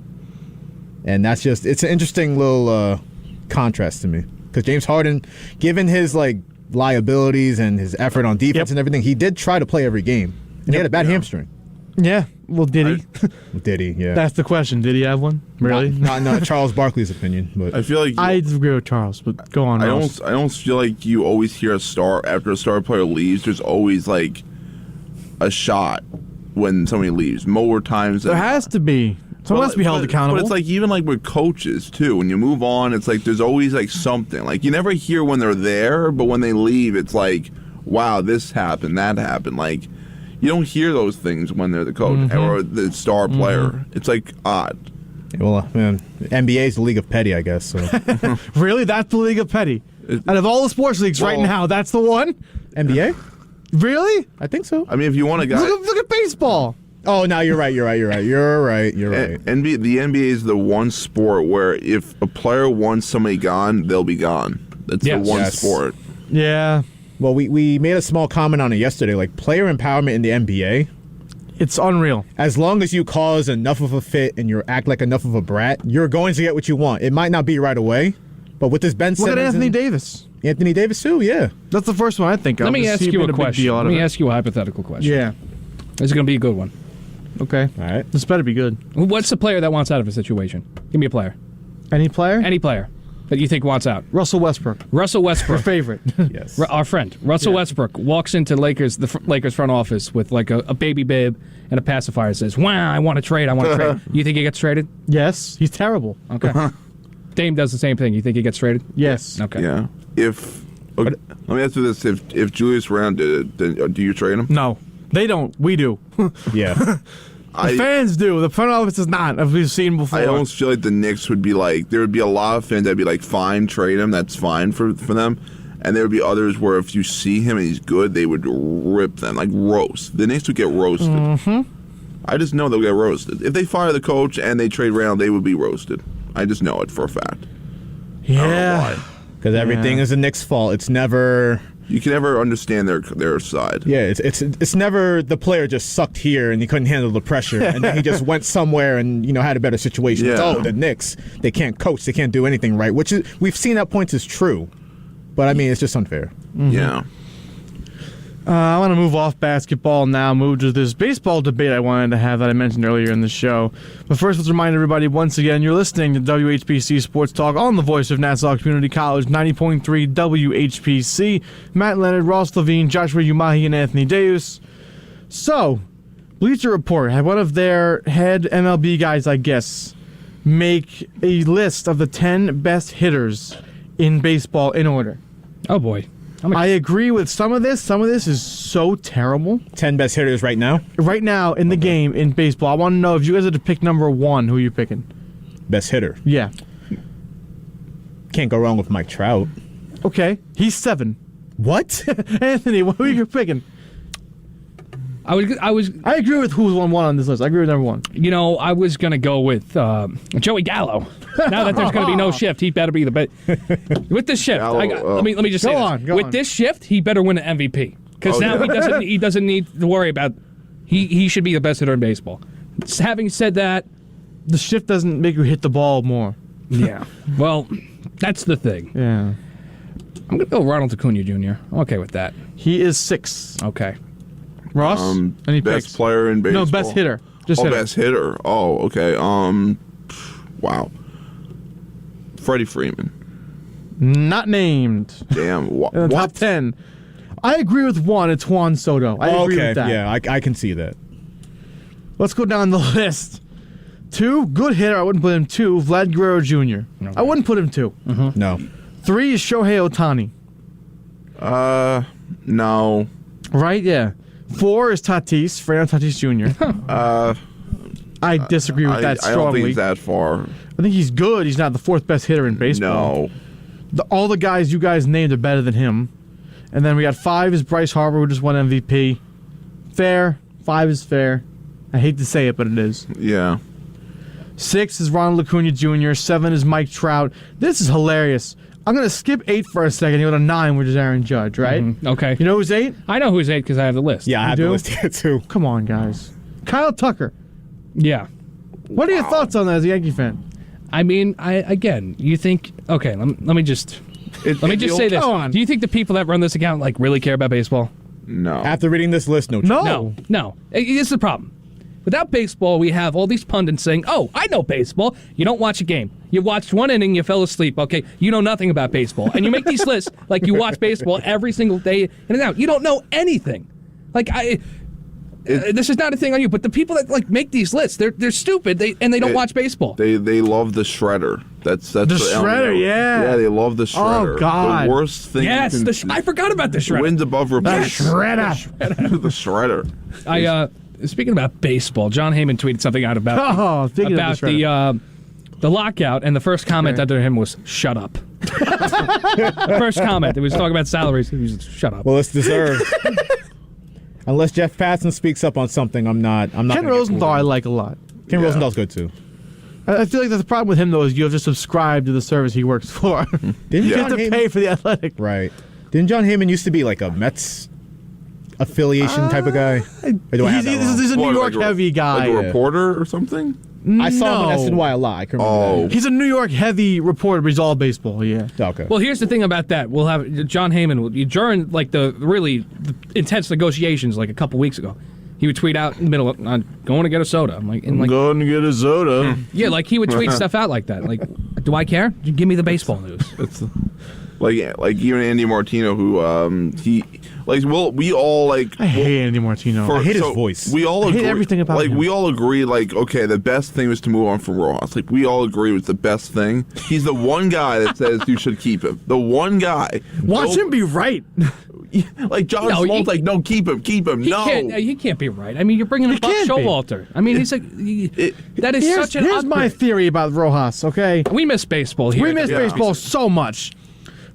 And it's an interesting little contrast to me because James Harden, given his like liabilities and his effort on defense and everything, he did try to play every game. And he had a bad hamstring. Yeah. Well, did he? Did he? Yeah. That's the question. Did he have one? Really? Not Charles Barkley's opinion, but I feel like I agree with Charles, but go on. I don't feel like you always hear after a star player leaves. There's always like a shot when somebody leaves. More times than there has to be. Someone has to be held accountable. But it's like even like with coaches too. When you move on, it's like there's always like something. Like you never hear when they're there, but when they leave, it's like, wow, this happened, that happened. Like you don't hear those things when they're the coach or the star player. It's like odd. Well, man, NBA is the league of petty, I guess. So. Really, that's the league of petty. Out of all the sports leagues right now, that's the one. NBA? Really? I think so. I mean, if you want a guy, look at baseball. Oh, no, you're right. The NBA is the one sport where if a player wants somebody gone, they'll be gone. That's the one sport. Yeah. Well, we made a small comment on it yesterday. Like, player empowerment in the NBA, it's unreal. As long as you cause enough of a fit and you act like enough of a brat, you're going to get what you want. It might not be right away, but with this Ben Simmons... Look at Anthony Davis. Anthony Davis, too, yeah. That's the first one I think of. Let me ask you a question. Let me ask you a hypothetical question. Yeah. This is going to be a good one. Okay. All right. This better be good. What's the player that wants out of a situation? Give me a player. Any player? Any player that you think wants out. Russell Westbrook. Russell Westbrook. Your favorite. Yes. Our friend. Russell Westbrook walks into the Lakers front office with like a baby bib and a pacifier and says, wow, I want to trade. You think he gets traded? Yes. He's terrible. Okay. Dame does the same thing. You think he gets traded? Yes. Okay. Yeah. Let me ask you this. If Julius Randle did it, then do you trade him? No. They don't. We do. Yeah. The fans do. The front office is not, as we've seen before. I almost feel like the Knicks would be like, there would be a lot of fans that'd be like, fine, trade him. That's fine for them. And there would be others where if you see him and he's good, they would rip them, like roast. The Knicks would get roasted. Mm-hmm. I just know they'll get roasted. If they fire the coach and they trade Randle, they would be roasted. I just know it for a fact. Yeah. Because everything is the Knicks' fault. It's never You can never understand their side. Yeah, it's never the player just sucked here and he couldn't handle the pressure, and then he just went somewhere and had a better situation. Yeah. The Knicks, they can't coach, they can't do anything right, which we've seen at points is true, but I mean it's just unfair. Mm-hmm. Yeah. I want to move off basketball now, move to this baseball debate I wanted to have that I mentioned earlier in the show. But first, let's remind everybody once again, you're listening to WHPC Sports Talk on the voice of Nassau Community College, 90.3 WHPC. Matt Leonard, Ross Levine, Joshua Umahi, and Anthony Deus. So, Bleacher Report had one of their head MLB guys, I guess, make a list of the 10 best hitters in baseball in order. Oh, boy. I agree with some of this. Some of this is so terrible. 10 best hitters right now? Right now in the game in baseball. I want to know if you guys had to pick number one, who are you picking? Best hitter? Yeah. Can't go wrong with Mike Trout. Okay. He's 7. What? Anthony, what are you picking? I agree with who's 1-1 on this list. I agree with number 1. I was going to go with Joey Gallo. Now that there's going to be no shift, he better be the best. With this shift, let me just say this. With this shift, he better win an MVP. Because now he doesn't need to worry about he should be the best hitter in baseball. Having said that, the shift doesn't make you hit the ball more. Yeah. Well, that's the thing. Yeah. I'm going to go Ronald Acuna Jr. I'm okay with that. He is 6. Okay. Ross? Any best picks? Player in baseball? No, best hitter. Just hitter. Best hitter. Oh, okay. Wow. Freddie Freeman. Not named. Damn. In the top 10. I agree with 1. It's Juan Soto. I agree with that. Yeah, I can see that. Let's go down the list. 2, good hitter. I wouldn't put him 2. Vlad Guerrero Jr. Okay. I wouldn't put him 2. Mm-hmm. No. 3 is Shohei Ohtani. No. Right? Yeah. 4 is Tatis, Fernando Tatis Jr. I disagree with that strongly. I don't think he's that far. I think he's good. He's not the 4th best hitter in baseball. No. All the guys you guys named are better than him. And then we got 5 is Bryce Harper, who just won MVP. Fair. 5 is fair. I hate to say it, but it is. Yeah. 6 is Ronald Acuna Jr. 7 is Mike Trout. This is hilarious. I'm going to skip 8 for a second. You go to 9, which is Aaron Judge, right? Mm-hmm. Okay. You know who's 8? I know who's 8 because I have the list. Yeah, I have the list here, too. Come on, guys. Kyle Tucker. Yeah. What are your thoughts on that as a Yankee fan? I mean, you think... Okay, let me just say this. Do you think the people that run this account really care about baseball? No. After reading this list, no. No. It's the problem. Without baseball, we have all these pundits saying, "Oh, I know baseball." You don't watch a game. You watched 1 inning, you fell asleep. Okay, you know nothing about baseball, and you make these lists like you watch baseball every single day in and out. You don't know anything. This is not a thing on you, but the people that make these lists, they're stupid. They don't watch baseball. They love the shredder. That's the shredder. Yeah, they love the shredder. Oh God, the worst thing. Yes, I forgot about the shredder. Wins above replace. The shredder. The shredder. Speaking about baseball, John Heyman tweeted something out about the lockout, and the first comment under him was "Shut up." First comment. It was talking about salaries. He was "Shut up." Well, it's deserved. Unless Jeff Passan speaks up on something, I'm not. Ken Rosenthal, I like a lot. Ken Rosenthal's good too. I feel like the problem with him though is you have to subscribe to the service he works for. You have to pay for the Athletic. Right? Didn't John Heyman used to be like a Mets affiliation type of guy? He's a New York heavy guy. Like a reporter or something? I saw him in SNY a lot. I can remember that. He's a New York heavy reporter, but he's all baseball, yeah. Okay. Well, here's the thing about that. We'll have John Heyman, during the really intense negotiations a couple weeks ago, he would tweet out in the middle, "I'm going to get a soda." I'm going to get a soda. Yeah, he would tweet stuff out like that. Do I care? Give me the baseball news. It's like even Andy Martino, who we all I hate Andy Martino. I hate his voice. We all agree, hate everything about him. We all agree, okay, the best thing was to move on from Rojas. We all agree was the best thing. He's the one guy that says you should keep him. The one guy. Watch him be right. John Smoltz, no, keep him. He can't be right. I mean, you're bringing in Buck Showalter. I mean, that is such an Here's upgrade. my theory about Rojas, okay? We miss baseball here. We miss baseball so much.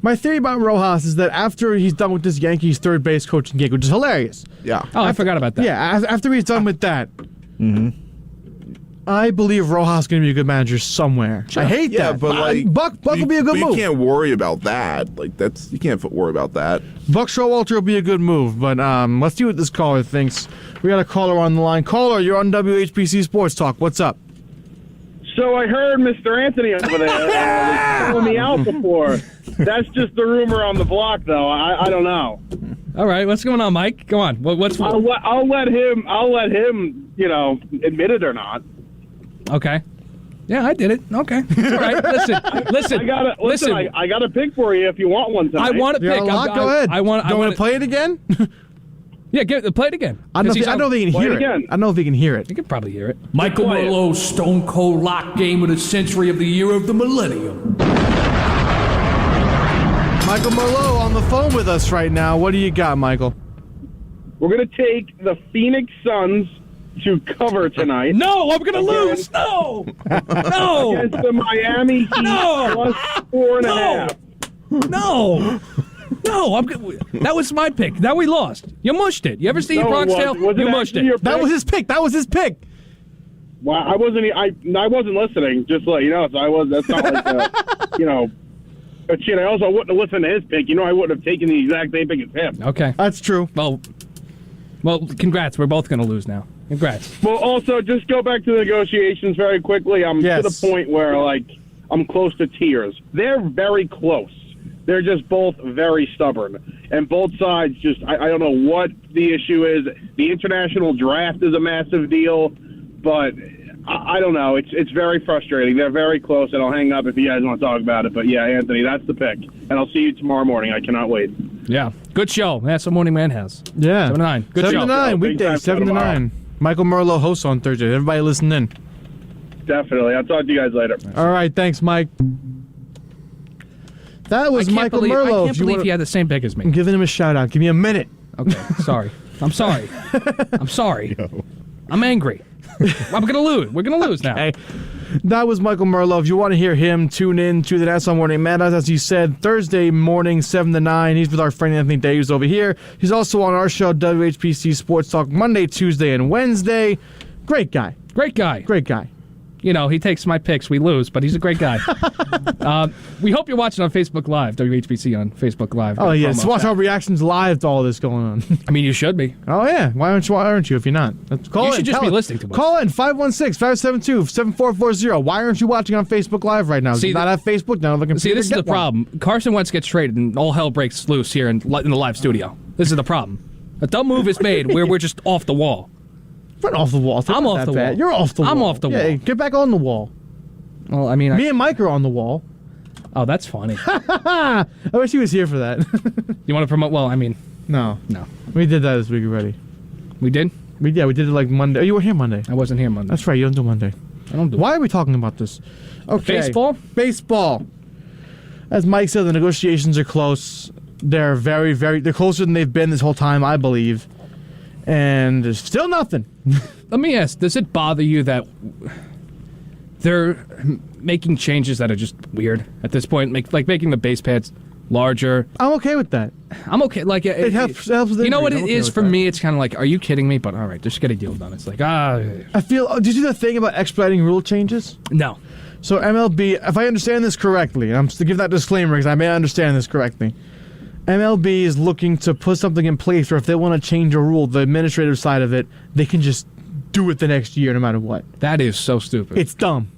My theory about Rojas is that after he's done with this Yankees third base coaching gig, which is hilarious. Yeah. Oh, I forgot about that. Yeah, after he's done with that, I believe Rojas is going to be a good manager somewhere. Sure. I hate that. But Buck will be a good move. You can't worry about that. You can't worry about that. Buck Showalter will be a good move, but let's see what this caller thinks. We got a caller on the line. Caller, you're on WHPC Sports Talk. What's up? So I heard Mr. Anthony over there was calling me out before. That's just the rumor on the block, though. I don't know. All right, what's going on, Mike? Go on. I'll let him. Admit it or not. Okay. Yeah, I did it. Okay. All right. Listen. I got a pick for you if you want one tonight. I want to pick. Go ahead. I want to play it again. Yeah, play it again. I don't know if he can hear it. I don't know if he can hear it. You can probably hear it. Michael Merlot's Stone Cold Lock Game of the Century of the Year of the Millennium. Michael Merlot on the phone with us right now. What do you got, Michael? We're going to take the Phoenix Suns to cover tonight. No, I'm going to lose. No. No. Against the Miami Heat plus 4.5. No. That was my pick. Now we lost. You mushed it. You ever see Bronx Tale? You mushed it. That was his pick. Well, I wasn't listening. Just to let you know. So that's not like But shit, I also wouldn't have listened to his pick. I wouldn't have taken the exact same pick as him. Okay, that's true. Well, congrats. We're both going to lose now. Congrats. Well, also just go back to the negotiations very quickly. I'm to the point where I'm close to tears. They're very close. They're just both very stubborn. And both sides I don't know what the issue is. The international draft is a massive deal, but I don't know. It's very frustrating. They're very close, and I'll hang up if you guys want to talk about it. But, yeah, Anthony, that's the pick. And I'll see you tomorrow morning. I cannot wait. Yeah. Good show. That's what Morning Man has. Yeah. 7 to 9. Good 7 show. 7 to 9, weekdays, 7 to 9. Michael Merlot hosts on Thursday. Everybody listen in. Definitely. I'll talk to you guys later. All right. Thanks, Mike. That was Michael Merlot. I can't believe he had the same pick as me. I'm giving him a shout-out. Give me a minute. Okay. Sorry. I'm sorry. I'm sorry. I'm angry. I'm going to lose. We're going to lose now. Okay. That was Michael Merlot. If you want to hear him, tune in to the National Morning Madhouse. As he said, Thursday morning, 7 to 9. He's with our friend Anthony Deus over here. He's also on our show, WHPC Sports Talk, Monday, Tuesday, and Wednesday. Great guy. Great guy. Great guy. He takes my picks. We lose, but he's a great guy. We hope you're watching on Facebook Live, WHPC on Facebook Live. Oh, yes. Watch our reactions live to all this going on. I mean, you should be. Oh, yeah. Why aren't you if you're not? You should just be listening to us. Call in 516-572-7440. Why aren't you watching on Facebook Live right now? Do you not have Facebook? Now looking. See, this is the problem. Carson Wentz gets traded, and all hell breaks loose here in the live studio. This is the problem. A dumb move is made where we're just off the wall. We're off the wall. I'm off the wall. You're off the wall. I'm off the wall. Yeah, get back on the wall. Well, I mean, me and Mike are on the wall. Oh, that's funny. I wish he was here for that. You want to promote? Well, I mean, no. We did that this week already. We did? We did it like Monday. Oh, you were here Monday. I wasn't here Monday. That's right. You don't do Monday. I don't do. Why are we talking about this? Okay. Baseball. As Mike said, the negotiations are close. They're they're closer than they've been this whole time, I believe. And there's still nothing. Let me ask, does it bother you that they're making changes that are just weird at this point? Like making the base pads larger. I'm okay with that. I'm okay. Like it helps the you know what it okay is for me? It's kind of like, are you kidding me? But all right, just get a deal done. It's like, I feel. Did you do the thing about expediting rule changes? No. So MLB, if I understand this correctly, and I'm to give that disclaimer because I may understand this correctly, MLB is looking to put something in place where if they want to change a rule, the administrative side of it, they can just do it the next year no matter what. That is so stupid. It's dumb.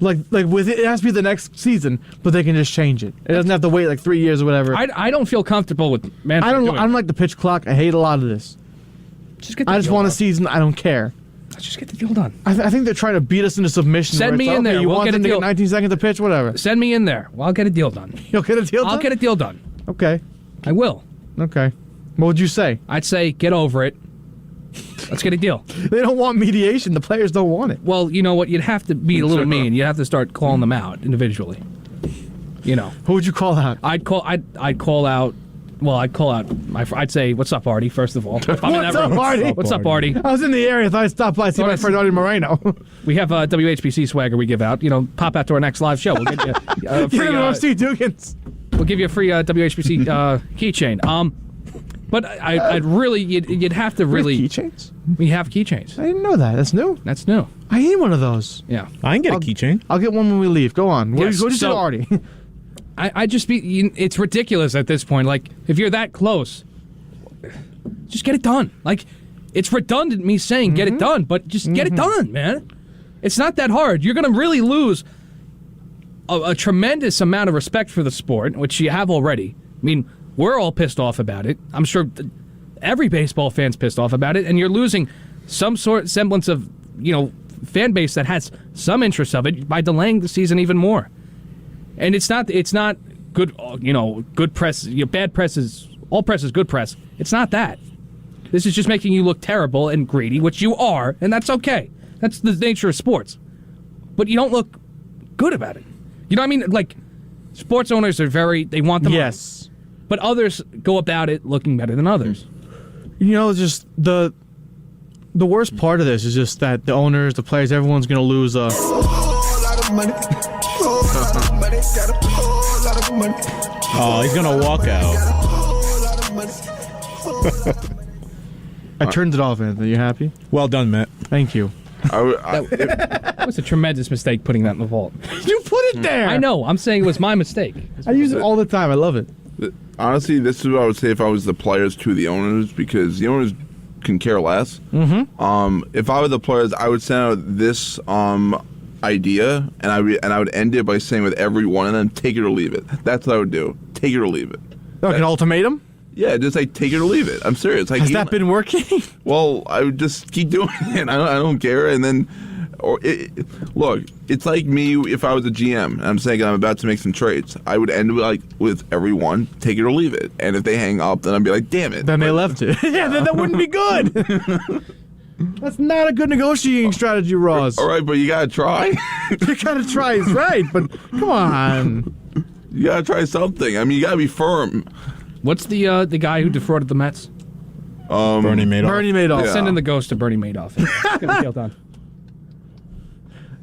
Like with it has to be the next season, but they can just change it. It doesn't have to wait like 3 years or whatever. I don't feel comfortable with I don't like the pitch clock. I hate a lot of this. I just want a season. I don't care. Let's just get the deal done. I think they're trying to beat us into submission. Send me in there. You we'll want get them a to deal. get 19 seconds to pitch, whatever. Send me in there. Well, I'll get a deal done. You'll get a deal done? I'll get a deal done. Okay. I will. Okay. What would you say? I'd say get over it. Let's get a deal. They don't want mediation. The players don't want it. Well, you know what? You'd have to be a little mean. You'd have to start calling them out individually. You know. Who would you call out? I'd call out. Well, I'd say, "What's up, Artie?" First of all. What's up, Artie? What's up, Artie? I was in the area. I thought I'd stop by and see my friend Artie Moreno. We have WHPC swagger we give out. You know, pop out to our next live show. We'll get you a free. Steve Dugans. We'll give you a free WHPC keychain. But I'd really, you'd have to really. We have keychains? We have keychains. I didn't know that. That's new. That's new. I need one of those. Yeah. I can get a keychain. I'll get one when we leave. Go on. What did you say already? It's ridiculous at this point. Like, if you're that close, just get it done. Like, it's redundant me saying get it done, but just get it done, man. It's not that hard. You're going to really lose a tremendous amount of respect for the sport, which you have already. I mean, we're all pissed off about it. I'm sure every baseball fan's pissed off about it, and you're losing some semblance of, fan base that has some interest of it by delaying the season even more. And it's not good, good press. Bad press is all press is good press. It's not that. This is just making you look terrible and greedy, which you are, and that's okay. That's the nature of sports. But you don't look good about it. You know what I mean? Like, sports owners are they want the money. But others go about it looking better than others. Just the worst part of this is just that the owners, the players, everyone's going to lose a lot of money. Oh, he's going to walk out. I turned it off, Anthony. You happy? Well done, Matt. Thank you. That was a tremendous mistake putting that in the vault. You put it there! I know. I'm saying it was my mistake. I use it all the time. I love it. Honestly, this is what I would say if I was the players to the owners, because the owners can care less. If I were the players, I would send out this idea, and I would end it by saying with every one of them, take it or leave it. That's what I would do. Take it or leave it. Like an ultimatum? Yeah, just like take it or leave it. I'm serious. Like, has that been working? Well, I would just keep doing it. I don't care. And then, look, it's like me if I was a GM and I'm saying I'm about to make some trades. I would end with everyone, take it or leave it. And if they hang up, then I'd be like, damn it. Then they left it. Yeah, then that wouldn't be good. That's not a good negotiating strategy, Ross. All right, but you gotta try. You gotta try. It's right, but come on. You gotta try something. I mean, you gotta be firm. What's the guy who defrauded the Mets? Bernie Madoff. Bernie Madoff. Yeah. Send in the ghost of Bernie Madoff. It's gonna kill done.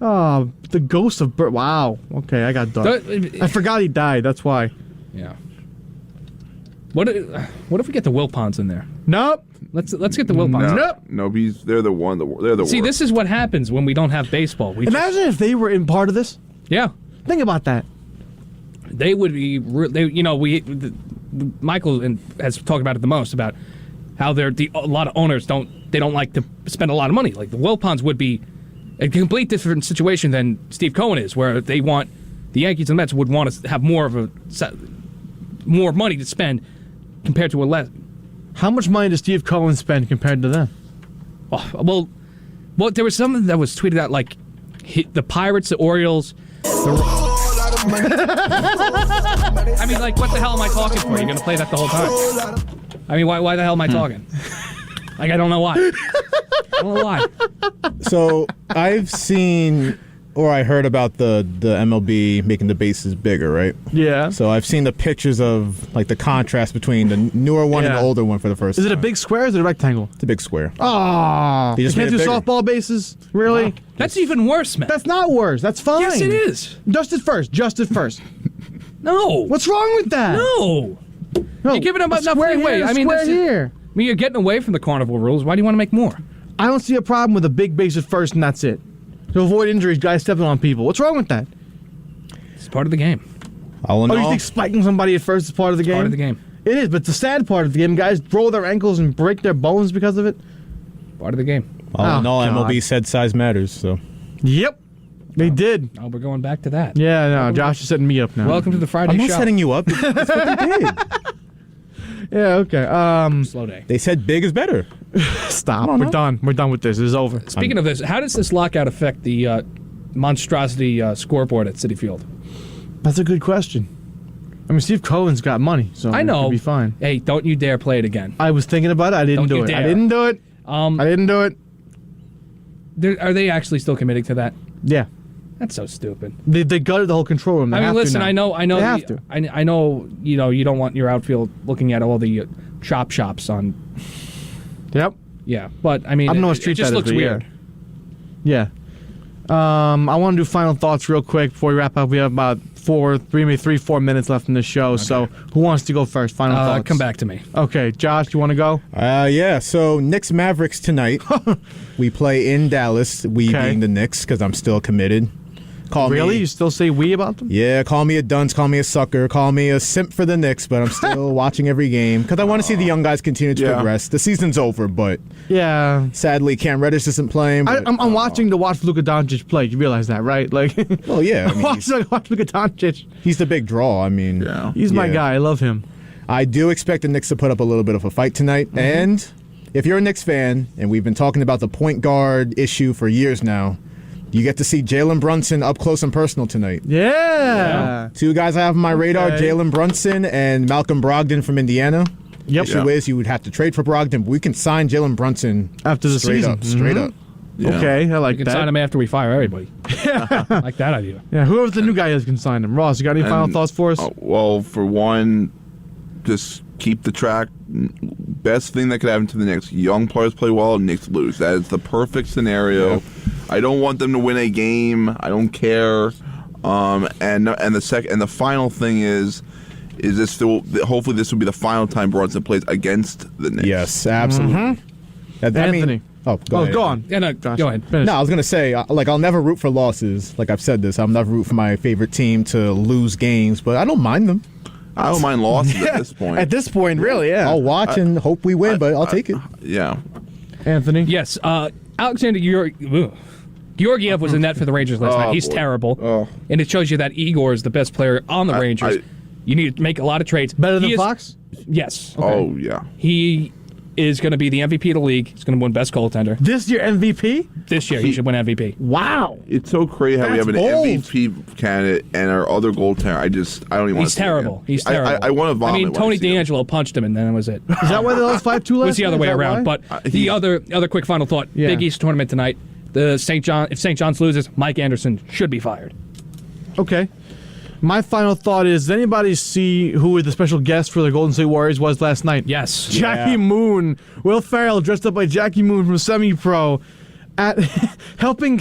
Oh, the ghost of Bert. Wow. Okay, I got done. I forgot he died. That's why. Yeah. What if we get the Wilpons in there? Nope. Let's get the Wilpons. Nope. No, they're the one. They're the See, worst. this is what happens when we don't have baseball. Imagine if they were in part of this. Yeah. Think about that. They would be. Michael has talked about it the most, about how a lot of owners don't like to spend a lot of money. Like, the Wilpons would be a complete different situation than Steve Cohen is, where they want the Yankees and Mets would want to have more money to spend compared to a less. How much money does Steve Cohen spend compared to them? Oh, well, there was something that was tweeted out, like the Pirates, the Orioles. I mean, like, what the hell am I talking for? You're going to play that the whole time? I mean, why the hell am I talking? Like, I don't know why. I don't know why. So, I've seen, or I heard about the MLB making the bases bigger, right? Yeah. So, I've seen the pictures of, like, the contrast between the newer one and the older one for the first time. Is it a big square or is it a rectangle? It's a big square. Oh, They you just can't made do it bigger. softball bases? Really? No. That's even worse, man. That's not worse. That's fine. Yes, it is. Just at first. No. What's wrong with that? No. You're giving them enough leeway. I mean, here. I mean, you're getting away from the carnival rules. Why do you want to make more? I don't see a problem with a big base at first and that's it. To avoid injuries, guys stepping on people. What's wrong with that? It's part of the game. All in Oh, all, you think spiking somebody at first is part of the game? Part of the game. It is, but it's the sad part of the game. Guys roll their ankles and break their bones because of it. Part of the game. all in all, God. MLB said size matters, so. Yep. They did. Oh, we're going back to that. Yeah, no, Josh is setting me up now. Welcome to the Friday I'm not show. setting you up. That's what they did. Yeah, okay. Slow day. They said big is better. Stop. We're done. We're done with this. It's over. Speaking of this, how does this lockout affect the monstrosity scoreboard at Citi Field? That's a good question. I mean, Steve Cohen's got money, so I know. It'll be fine. Hey, don't you dare play it again. I was thinking about it. I didn't Don't do you it. dare. I didn't do it. I didn't do it. Are they actually still committing to that? Yeah. That's so stupid. They gutted the whole control room. They I mean, have to listen. now. I know. They have to. I know. You don't want your outfield looking at all the chop shops on. Yep. Yeah, but I mean, I don't know what it street just that is, looks but weird. Yeah. I want to do final thoughts real quick before we wrap up. We have about 4 minutes left in the show. Okay. So who wants to go first? Final thoughts. Come back to me. Okay, Josh, you want to go? Yeah. So Knicks Mavericks tonight. We play in Dallas. We being the Knicks because I'm still committed. Really? You still say we about them? Yeah, call me a dunce, call me a sucker, call me a simp for the Knicks, but I'm still watching every game because I want to see the young guys continue to progress. The season's over, but sadly, Cam Reddish isn't playing. I'm watching to watch Luka Doncic play. You realize that, right? Like, well, yeah. I mean, watch Luka Doncic. He's the big draw. I mean, he's my guy. I love him. I do expect the Knicks to put up a little bit of a fight tonight, and if you're a Knicks fan, and we've been talking about the point guard issue for years now, you get to see Jalen Brunson up close and personal tonight. Yeah. Two guys I have on my radar, Jalen Brunson and Malcolm Brogdon from Indiana. Yep. The issue is you would have to trade for Brogdon, but we can sign Jalen Brunson after the season. Straight up. Yeah. Okay, I like that. We can sign him after we fire everybody. I like that idea. Yeah, whoever the new guy is can sign him. Ross, you got any final thoughts for us? Well, for one, just keep the track. Best thing that could happen to the Knicks: young players play well, and Knicks lose. That is the perfect scenario. Yep. I don't want them to win a game. I don't care. And the final thing is this? Hopefully, this will be the final time Brunson plays against the Knicks. Yes, absolutely. Anthony. Go on. Yeah, no, go ahead. Finish. No, I was going to say, I'll never root for losses. Like I've said this, I'll never root for my favorite team to lose games, but I don't mind them. I don't mind losses at this point. At this point, really, yeah. I'll watch and hope we win, but I'll take it. Yeah. Anthony? Yes. Alexander Georgiev was in net for the Rangers last night. He's terrible. And it shows you that Igor is the best player on the Rangers. You need to make a lot of trades. Better than Fox? Yes. Okay. Oh, yeah. He is going to be the MVP of the league. He's going to win best goaltender. This year MVP? This year he should win MVP. Wow. It's so crazy how we have an MVP candidate and our other goaltender. I don't even want to. He's terrible. He's terrible. I want to vomit. I mean, Tony DeAngelo punched him, and then that was it. Is that why they lost 5-2 last night? It was the other way around. But the other quick final thought: Big East tournament tonight. If St. John's loses, Mike Anderson should be fired. Okay. My final thought is, did anybody see who the special guest for the Golden State Warriors was last night? Yes. Jackie Moon. Will Ferrell dressed up like Jackie Moon from Semi-Pro at helping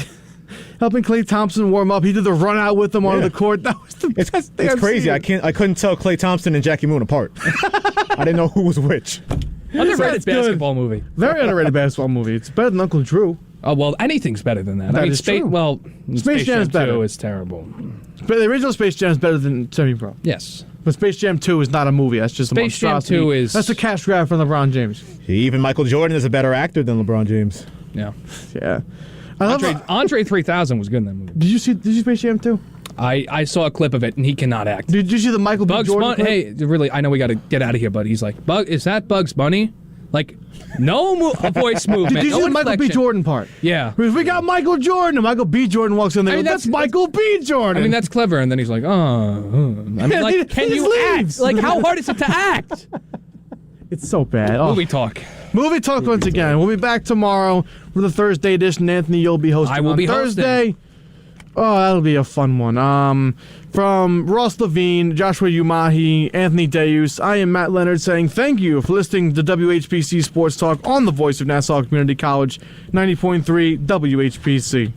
Klay Thompson warm up. He did the run out with him onto the court. That was the best thing. It's crazy. I couldn't tell Klay Thompson and Jackie Moon apart. I didn't know who was which. Underrated basketball movie. Very underrated basketball movie. It's better than Uncle Drew. Oh, well, anything's better than that. That is true. Well, Space Jam is better. 2 is terrible. But the original Space Jam is better than Semi-Pro. Yes. But Space Jam 2 is not a movie. That's just a monstrosity. Jam 2 is... That's a cash grab from LeBron James. Even Michael Jordan is a better actor than LeBron James. Yeah. Yeah. Andre 3000 was good in that movie. Did you see Space Jam 2? I saw a clip of it, and he cannot act. Did you see the Michael B. Jordan clip? Hey, really, I know we got to get out of here, but he's like, is that Bugs Bunny? Like, no voice movement. Did you see the Michael B. Jordan part? Yeah. We got Michael Jordan, and Michael B. Jordan walks in there. That's Michael B. Jordan. I mean, that's clever. And then he's like, I mean, like, can you act? Like, how hard is it to act? It's so bad. Movie talk. Movie talk once again. We'll be back tomorrow for the Thursday edition. Anthony, you'll be hosting. I will be Thursday. Hosting. Oh, that'll be a fun one. From Ross Levine, Joshua Umahi, Anthony Deus, I am Matt Leonard saying thank you for listening to WHPC Sports Talk on the voice of Nassau Community College, 90.3 WHPC.